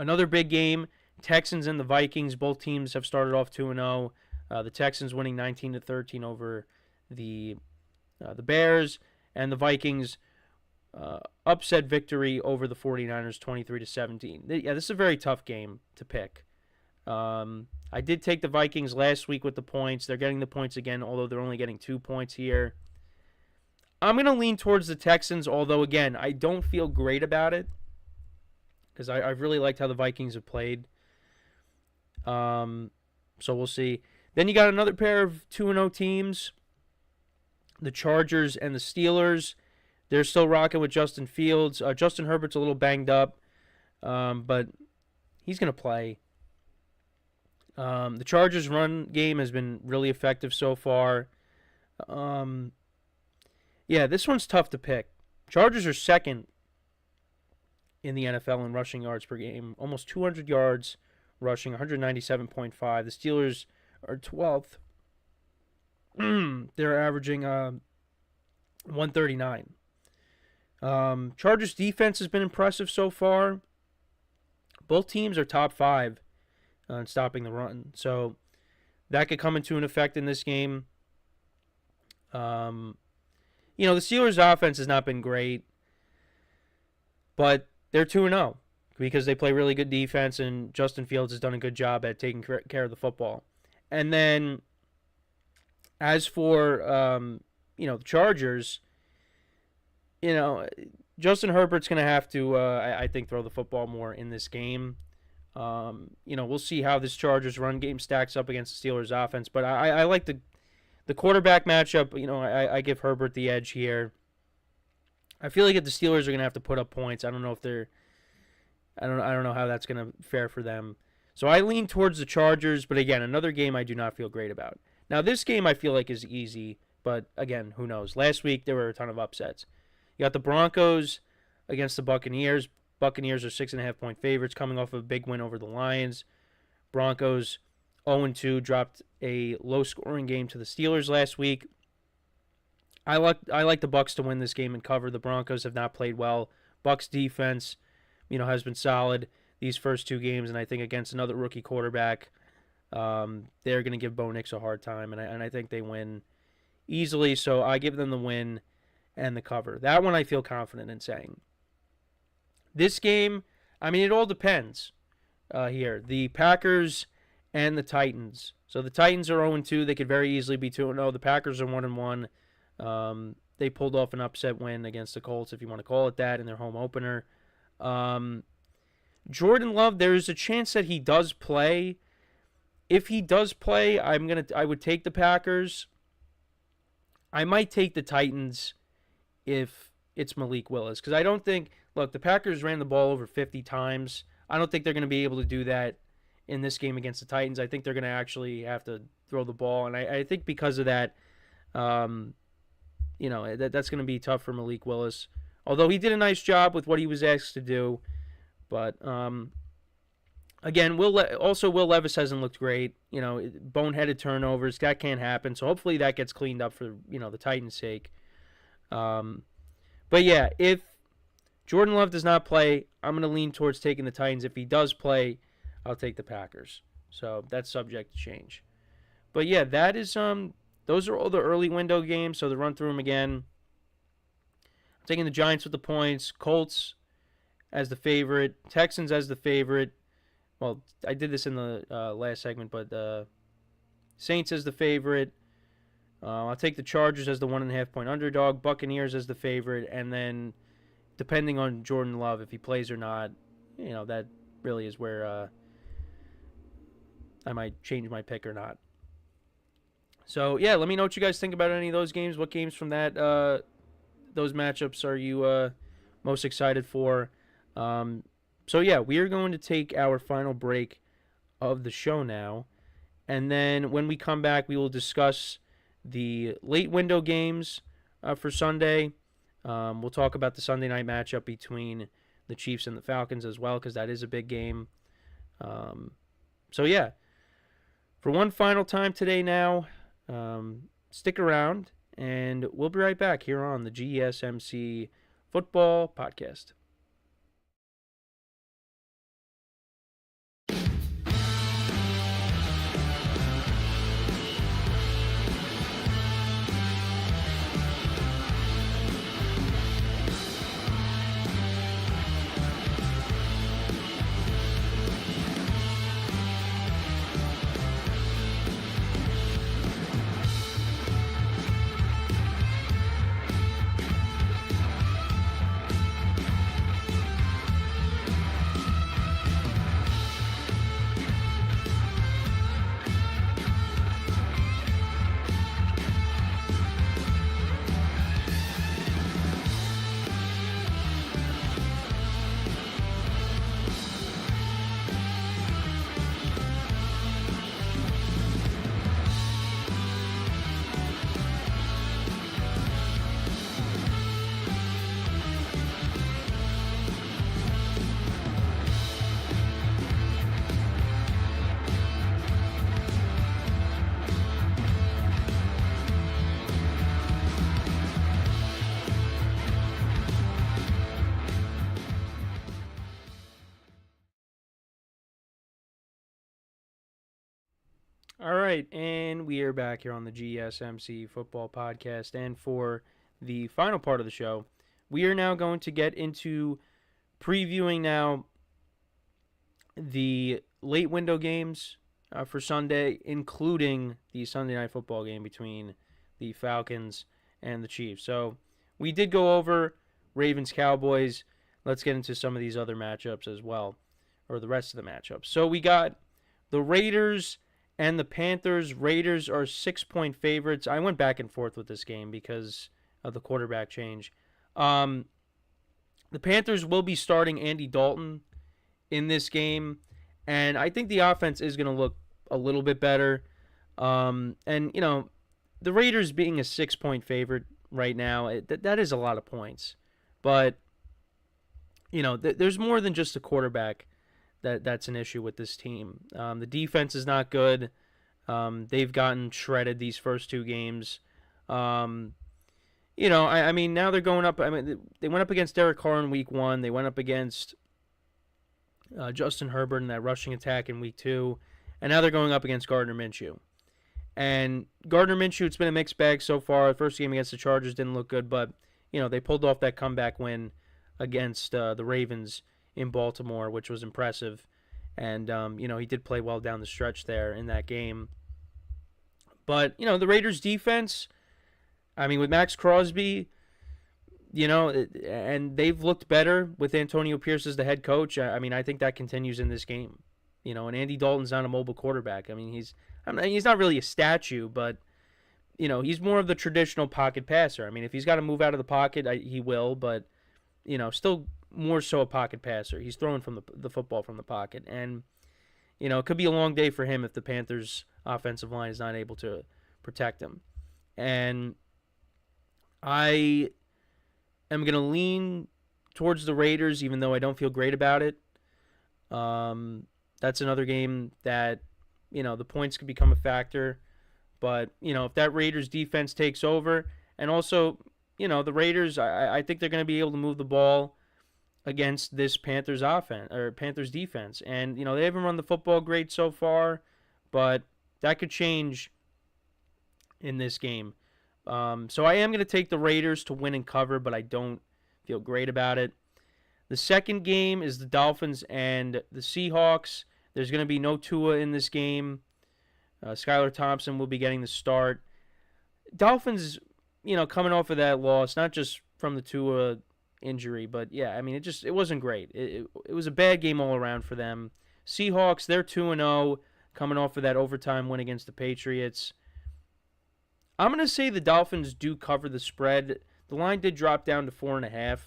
Another big game, Texans and the Vikings. Both teams have started off 2-0. The Texans winning 19-13 over the Bears, and the Vikings upset victory over the 49ers 23-17. Yeah, this is a very tough game to pick. I did take the Vikings last week with the points. They're getting the points again, although they're only getting 2 points here. I'm going to lean towards the Texans, although, again, I don't feel great about it because I've really liked how the Vikings have played. So we'll see. Then you got another pair of 2-0 teams, the Chargers and the Steelers. They're still rocking with Justin Fields. Justin Herbert's a little banged up, but he's going to play. The Chargers' run game has been really effective so far. Yeah, this one's tough to pick. Chargers are second in the NFL in rushing yards per game, almost 200 yards rushing, 197.5. The Steelers are 12th. They're averaging 139. Chargers defense has been impressive so far. Both teams are top 5 on stopping the run, so that could come into an effect in this game. The Steelers' offense has not been great, but they're 2-0 because they play really good defense, and Justin Fields has done a good job at taking care of the football. And then, as for the Chargers, Justin Herbert's going to have to, I think, throw the football more in this game. We'll see how this Chargers run game stacks up against the Steelers' offense, but I like the quarterback matchup. I give Herbert the edge here. I feel like if the Steelers are going to have to put up points, I don't know how that's going to fare for them. So I lean towards the Chargers, but again, another game I do not feel great about. Now, this game I feel like is easy, but again, who knows? Last week there were a ton of upsets. You got the Broncos against the Buccaneers. Buccaneers are 6.5-point favorites coming off of a big win over the Lions. Broncos 0-2, dropped a low-scoring game to the Steelers last week. I like the Bucs to win this game and cover. The Broncos have not played well. Bucs defense, has been solid these first 2 games, and I think against another rookie quarterback, they're going to give Bo Nix a hard time, and I think they win easily. So I give them the win and the cover. That one I feel confident in saying. This game, it all depends here. The Packers and the Titans. So the Titans are 0-2. They could very easily be 2-0. The Packers are 1-1. They pulled off an upset win against the Colts, if you want to call it that, in their home opener. Jordan Love, there's a chance that he does play. If he does play, I would take the Packers. I might take the Titans if it's Malik Willis, because I don't think, look, the Packers ran the ball over 50 times. I don't think they're going to be able to do that in this game against the Titans. I think they're going to actually have to throw the ball, and I think because of that, that's going to be tough for Malik Willis. Although he did a nice job with what he was asked to do, but again, Will Levis hasn't looked great. Boneheaded turnovers, that can't happen. So hopefully that gets cleaned up for the Titans' sake. But yeah, if Jordan Love does not play, I'm going to lean towards taking the Titans. If he does play, I'll take the Packers. So that's subject to change. But yeah, that is those are all the early window games. So to run through them again, I'm taking the Giants with the points, Colts as the favorite, Texans as the favorite. Well, I did this in the last segment, but Saints as the favorite. I'll take the Chargers as the 1.5-point underdog, Buccaneers as the favorite, and then depending on Jordan Love, if he plays or not, that really is where I might change my pick or not. So, yeah, let me know what you guys think about any of those games. What games from those matchups are you most excited for? So, yeah, we are going to take our final break of the show now. And then when we come back, we will discuss the late window games for Sunday. We'll talk about the Sunday night matchup between the Chiefs and the Falcons as well, because that is a big game. So, yeah, for one final time today now, stick around, and we'll be right back here on the GSMC Football Podcast. All right, and we are back here on the GSMC Football Podcast. And for the final part of the show, we are now going to get into previewing now the late window games for Sunday, including the Sunday night football game between the Falcons and the Chiefs. So we did go over Ravens-Cowboys. Let's get into some of these other matchups as well, or the rest of the matchups. So we got the Raiders and the Panthers. Raiders are 6-point favorites. I went back and forth with this game because of the quarterback change. The Panthers will be starting Andy Dalton in this game, and I think the offense is going to look a little bit better. And, you know, the Raiders being a 6-point favorite right now, that is a lot of points. But, you know, there's more than just a quarterback that's an issue with this team. The defense is not good. They've gotten shredded these first two games. You know, I mean, now they're going up. I mean, they went up against Derek Carr in week 1. They went up against Justin Herbert in that rushing attack in week 2. And now they're going up against Gardner Minshew. And Gardner Minshew, it's been a mixed bag so far. The first game against the Chargers didn't look good, but, you know, they pulled off that comeback win against the Ravens in Baltimore, which was impressive. And, you know, he did play well down the stretch there in that game. But, you know, the Raiders' defense, I mean, with Max Crosby, you know, and they've looked better with Antonio Pierce as the head coach. I mean, I think that continues in this game. You know, and Andy Dalton's not a mobile quarterback. I mean, he's not really a statue, but, you know, he's more of the traditional pocket passer. I mean, if he's got to move out of the pocket, he will, but, you know, still more so a pocket passer. He's throwing from the football from the pocket. And, you know, it could be a long day for him if the Panthers' offensive line is not able to protect him. And I am going to lean towards the Raiders, even though I don't feel great about it. That's another game that, you know, the points could become a factor. But, you know, if that Raiders defense takes over, and also, you know, the Raiders, I think they're going to be able to move the ball against this Panthers offense or Panthers defense. And, you know, they haven't run the football great so far, but that could change in this game. So I am going to take the Raiders to win and cover, but I don't feel great about it. The second game is the Dolphins and the Seahawks. There's going to be no Tua in this game. Skylar Thompson will be getting the start. Dolphins, you know, coming off of that loss, not just from the Tua injury, but yeah, I mean, it wasn't great. It was a bad game all around for them. Seahawks, they're 2-0, coming off of that overtime win against the Patriots. I'm going to say the Dolphins do cover the spread. The line did drop down to 4.5.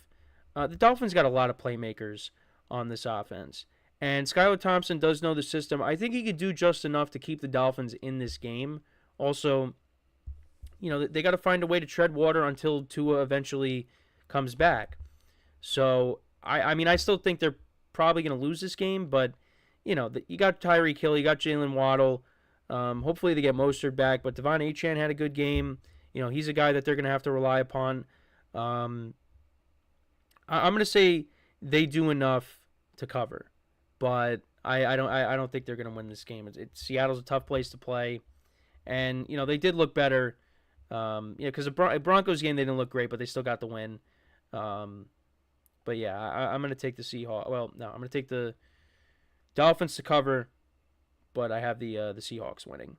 The Dolphins got a lot of playmakers on this offense. And Skylar Thompson does know the system. I think he could do just enough to keep the Dolphins in this game. Also, you know, they got to find a way to tread water until Tua eventually comes back. So, I mean, I still think they're probably going to lose this game, but, you know, you got Tyreek Hill, you got Jalen Waddle. Hopefully they get Mostert back, but Devon Achane had a good game. You know, he's a guy that they're going to have to rely upon. I'm going to say they do enough to cover, but I don't think they're going to win this game. Seattle's a tough place to play, and you know they did look better. You know, because the Broncos game they didn't look great, but they still got the win. But yeah, I'm going to take the Seahawks. Well, no, I'm going to take the Dolphins to cover, but I have the Seahawks winning.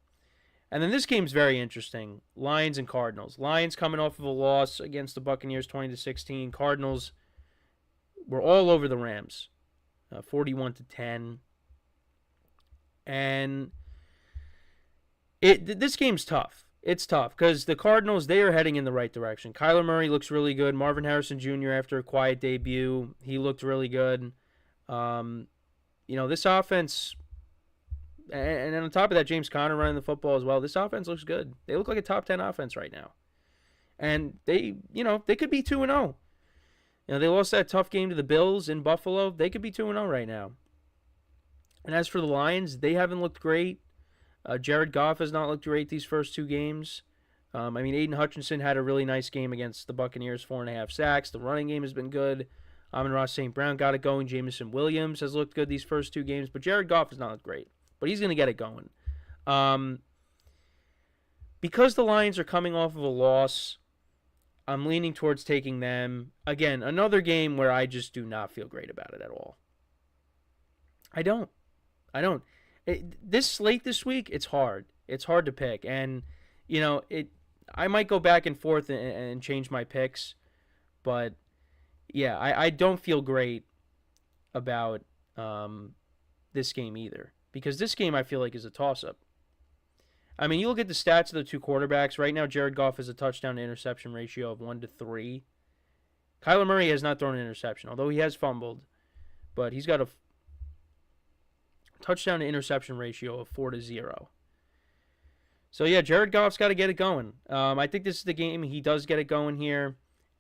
And then this game's very interesting. Lions and Cardinals. Lions coming off of a loss against the Buccaneers 20-16. Cardinals were all over the Rams, 41-10. And this game's tough. It's tough because the Cardinals, they are heading in the right direction. Kyler Murray looks really good. Marvin Harrison Jr., after a quiet debut, he looked really good. You know, this offense, and on top of that, James Conner running the football as well, this offense looks good. They look like a top 10 offense right now. And they could be 2-0. You know, they lost that tough game to the Bills in Buffalo. They could be 2-0 right now. And as for the Lions, they haven't looked great. Jared Goff has not looked great these first two games. I mean, Aiden Hutchinson had a really nice game against the Buccaneers, 4.5 sacks. The running game has been good. Amon-Ra St. Brown got it going. Jameson Williams has looked good these first two games. But Jared Goff has not looked great. But he's going to get it going. Because the Lions are coming off of a loss, I'm leaning towards taking them. Again, another game where I just do not feel great about it at all. I don't. This slate this week, it's hard. It's hard to pick. And, I might go back and forth and change my picks. But, yeah, I don't feel great about this game either. Because this game, I feel like, is a toss-up. I mean, you look at the stats of the two quarterbacks. Right now, Jared Goff has a touchdown-to-interception ratio of 1-3. Kyler Murray has not thrown an interception, although he has fumbled. But he's got a touchdown-to-interception ratio of 4-0. So, yeah, Jared Goff's got to get it going. I think this is the game he does get it going here.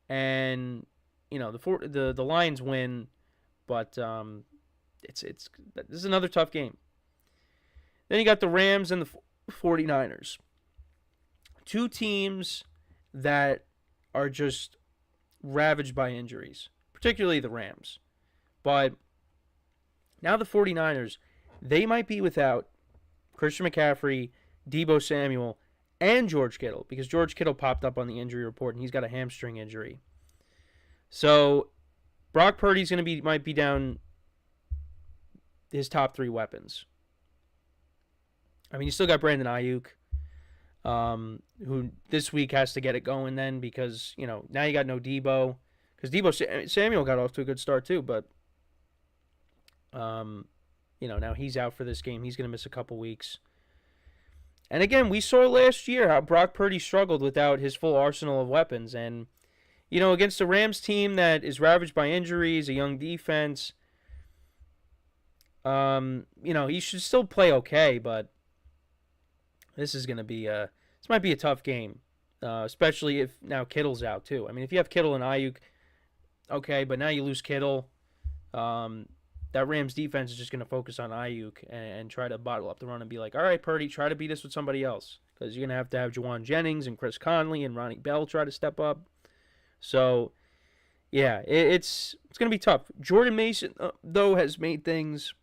And, the Lions win. But this is another tough game. Then you got the Rams and the 49ers. Two teams that are just ravaged by injuries, particularly the Rams. But now the 49ers, they might be without Christian McCaffrey, Deebo Samuel, and George Kittle, because George Kittle popped up on the injury report, and he's got a hamstring injury. So Brock Purdy's might be down his top three weapons. I mean, you still got Brandon Ayuk, who this week has to get it going then because, now you got no Deebo. Because Deebo Samuel got off to a good start too, but, now he's out for this game. He's going to miss a couple weeks. And again, we saw last year how Brock Purdy struggled without his full arsenal of weapons. And, against a Rams team that is ravaged by injuries, a young defense, he should still play okay, but this is going to be this might be a tough game, especially if now Kittle's out too. I mean, if you have Kittle and Ayuk, okay, but now you lose Kittle. That Rams defense is just going to focus on Ayuk and try to bottle up the run and be like, all right, Purdy, try to beat us with somebody else because you're going to have Juwan Jennings and Chris Conley and Ronnie Bell try to step up. So, yeah, it's going to be tough. Jordan Mason, though, has made things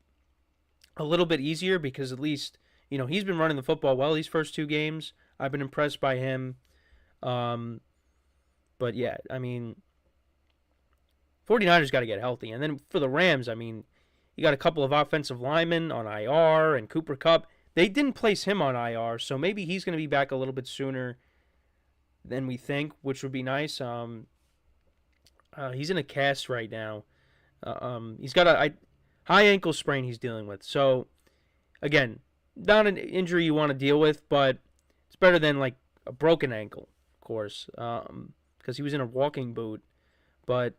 a little bit easier because at least he's been running the football well these first two games. I've been impressed by him. But, yeah, I mean, 49ers got to get healthy. And then for the Rams, I mean, you got a couple of offensive linemen on IR and Cooper Kupp. They didn't place him on IR, so maybe he's going to be back a little bit sooner than we think, which would be nice. He's in a cast right now. He's got a high ankle sprain he's dealing with. So, again, not an injury you want to deal with, but it's better than like a broken ankle, of course, because he was in a walking boot. But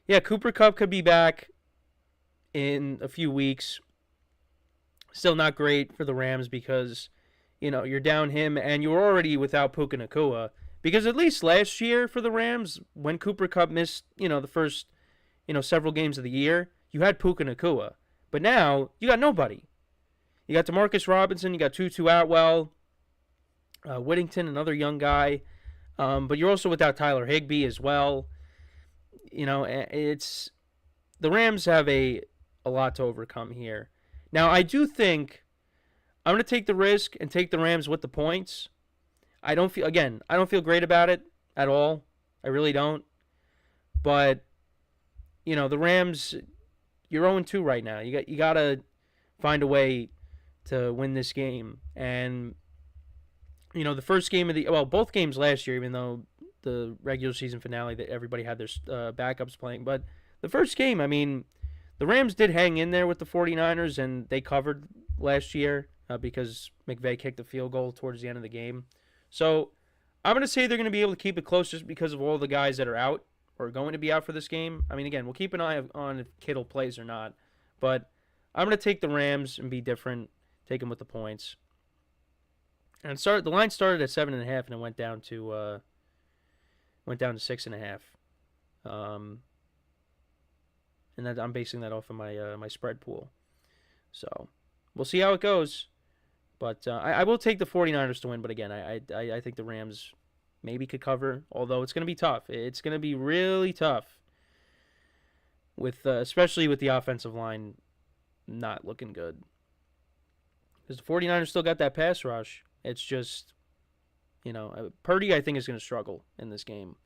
yeah, Cooper Kupp could be back in a few weeks. Still not great for the Rams because you're down him and you're already without Puka Nacua. Because at least last year for the Rams, when Cooper Kupp missed the first several games of the year, you had Puka Nacua. But now you got nobody. You got DeMarcus Robinson, you got Tutu Atwell, Whittington, another young guy. But you're also without Tyler Higbee as well. It's the Rams have a lot to overcome here. Now, I do think I'm going to take the risk and take the Rams with the points. I don't feel great about it at all. I really don't. But, the Rams, you're 0-2 right now. You got to find a way to win this game. And, the first game both games last year, even though the regular season finale that everybody had their backups playing. But the first game, I mean, the Rams did hang in there with the 49ers, and they covered last year because McVay kicked the field goal towards the end of the game. So I'm going to say they're going to be able to keep it close just because of all the guys that are out or going to be out for this game. I mean, again, we'll keep an eye on if Kittle plays or not. But I'm going to take the Rams and be different, take them with the points. And the line started at 7.5, and it went down to 6.5. And that I'm basing that off of my spread pool. So we'll see how it goes. But I will take the 49ers to win. But again, I think the Rams maybe could cover, although it's going to be tough. It's going to be really tough, especially with the offensive line not looking good. because the 49ers still got that pass rush. It's just, Purdy, I think, is going to struggle in this game.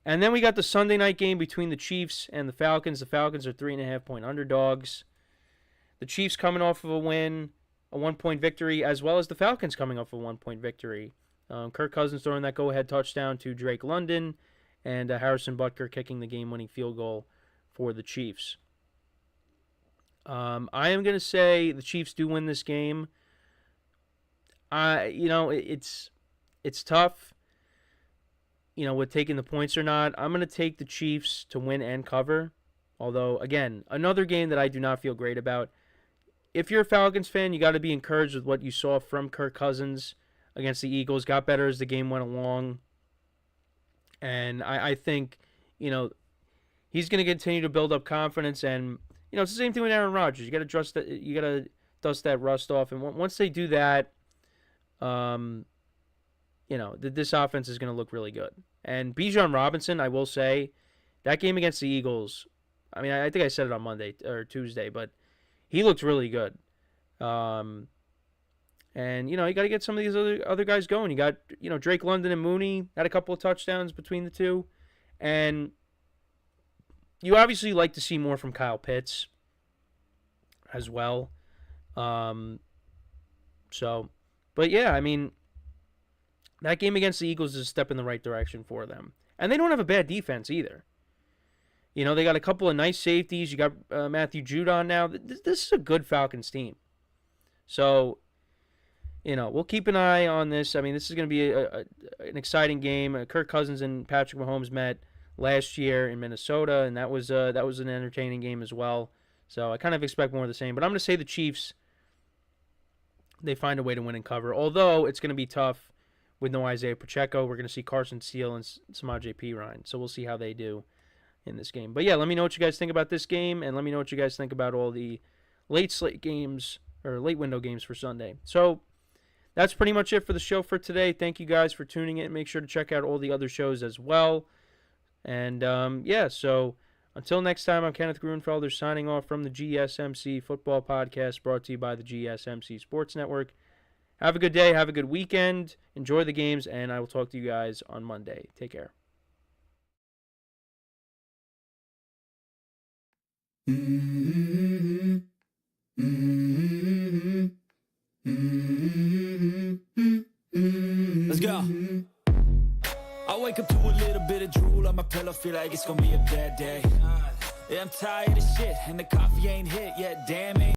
And then we got the Sunday night game between the Chiefs and the Falcons. The Falcons are 3.5-point underdogs. The Chiefs coming off of a win, a 1-point victory, as well as the Falcons coming off a 1-point victory. Kirk Cousins throwing that go-ahead touchdown to Drake London, and Harrison Butker kicking the game-winning field goal for the Chiefs. I am going to say the Chiefs do win this game. It's tough, with taking the points or not. I'm going to take the Chiefs to win and cover. Although, again, another game that I do not feel great about. If you're a Falcons fan, you got to be encouraged with what you saw from Kirk Cousins against the Eagles. Got better as the game went along. And I think, he's going to continue to build up confidence. And, it's the same thing with Aaron Rodgers. You got to dust that rust off. And once they do that, this offense is going to look really good. And Bijan Robinson, I will say, that game against the Eagles, I mean, I think I said it on Monday or Tuesday, but he looked really good. And, you got to get some of these other guys going. You got, Drake London and Mooney had a couple of touchdowns between the two. And you obviously like to see more from Kyle Pitts as well. But yeah, I mean, that game against the Eagles is a step in the right direction for them. And they don't have a bad defense either. They got a couple of nice safeties. You got Matthew Judon now. This is a good Falcons team. So, we'll keep an eye on this. I mean, this is going to be an exciting game. Kirk Cousins and Patrick Mahomes met last year in Minnesota, and that was an entertaining game as well. So I kind of expect more of the same. But I'm going to say the Chiefs, they find a way to win and cover. Although it's going to be tough with no Isaiah Pacheco. We're going to see Carson Steele and Samaje Perine. So we'll see how they do in this game. But yeah, let me know what you guys think about this game, and let me know what you guys think about all the late slate games or late window games for Sunday. So that's pretty much it for the show for today. Thank you guys for tuning in. Make sure to check out all the other shows as well. And so until next time, I'm Kenneth Grunfelder signing off from the GSMC Football Podcast, brought to you by the GSMC Sports Network. Have a good day. Have a good weekend. Enjoy the games, and I will talk to you guys on Monday. Take care. Let's go. I wake up to a little bit of drool on my pillow, feel like it's gonna be a bad day. Yeah, I'm tired of shit, and the coffee ain't hit yet, damn it.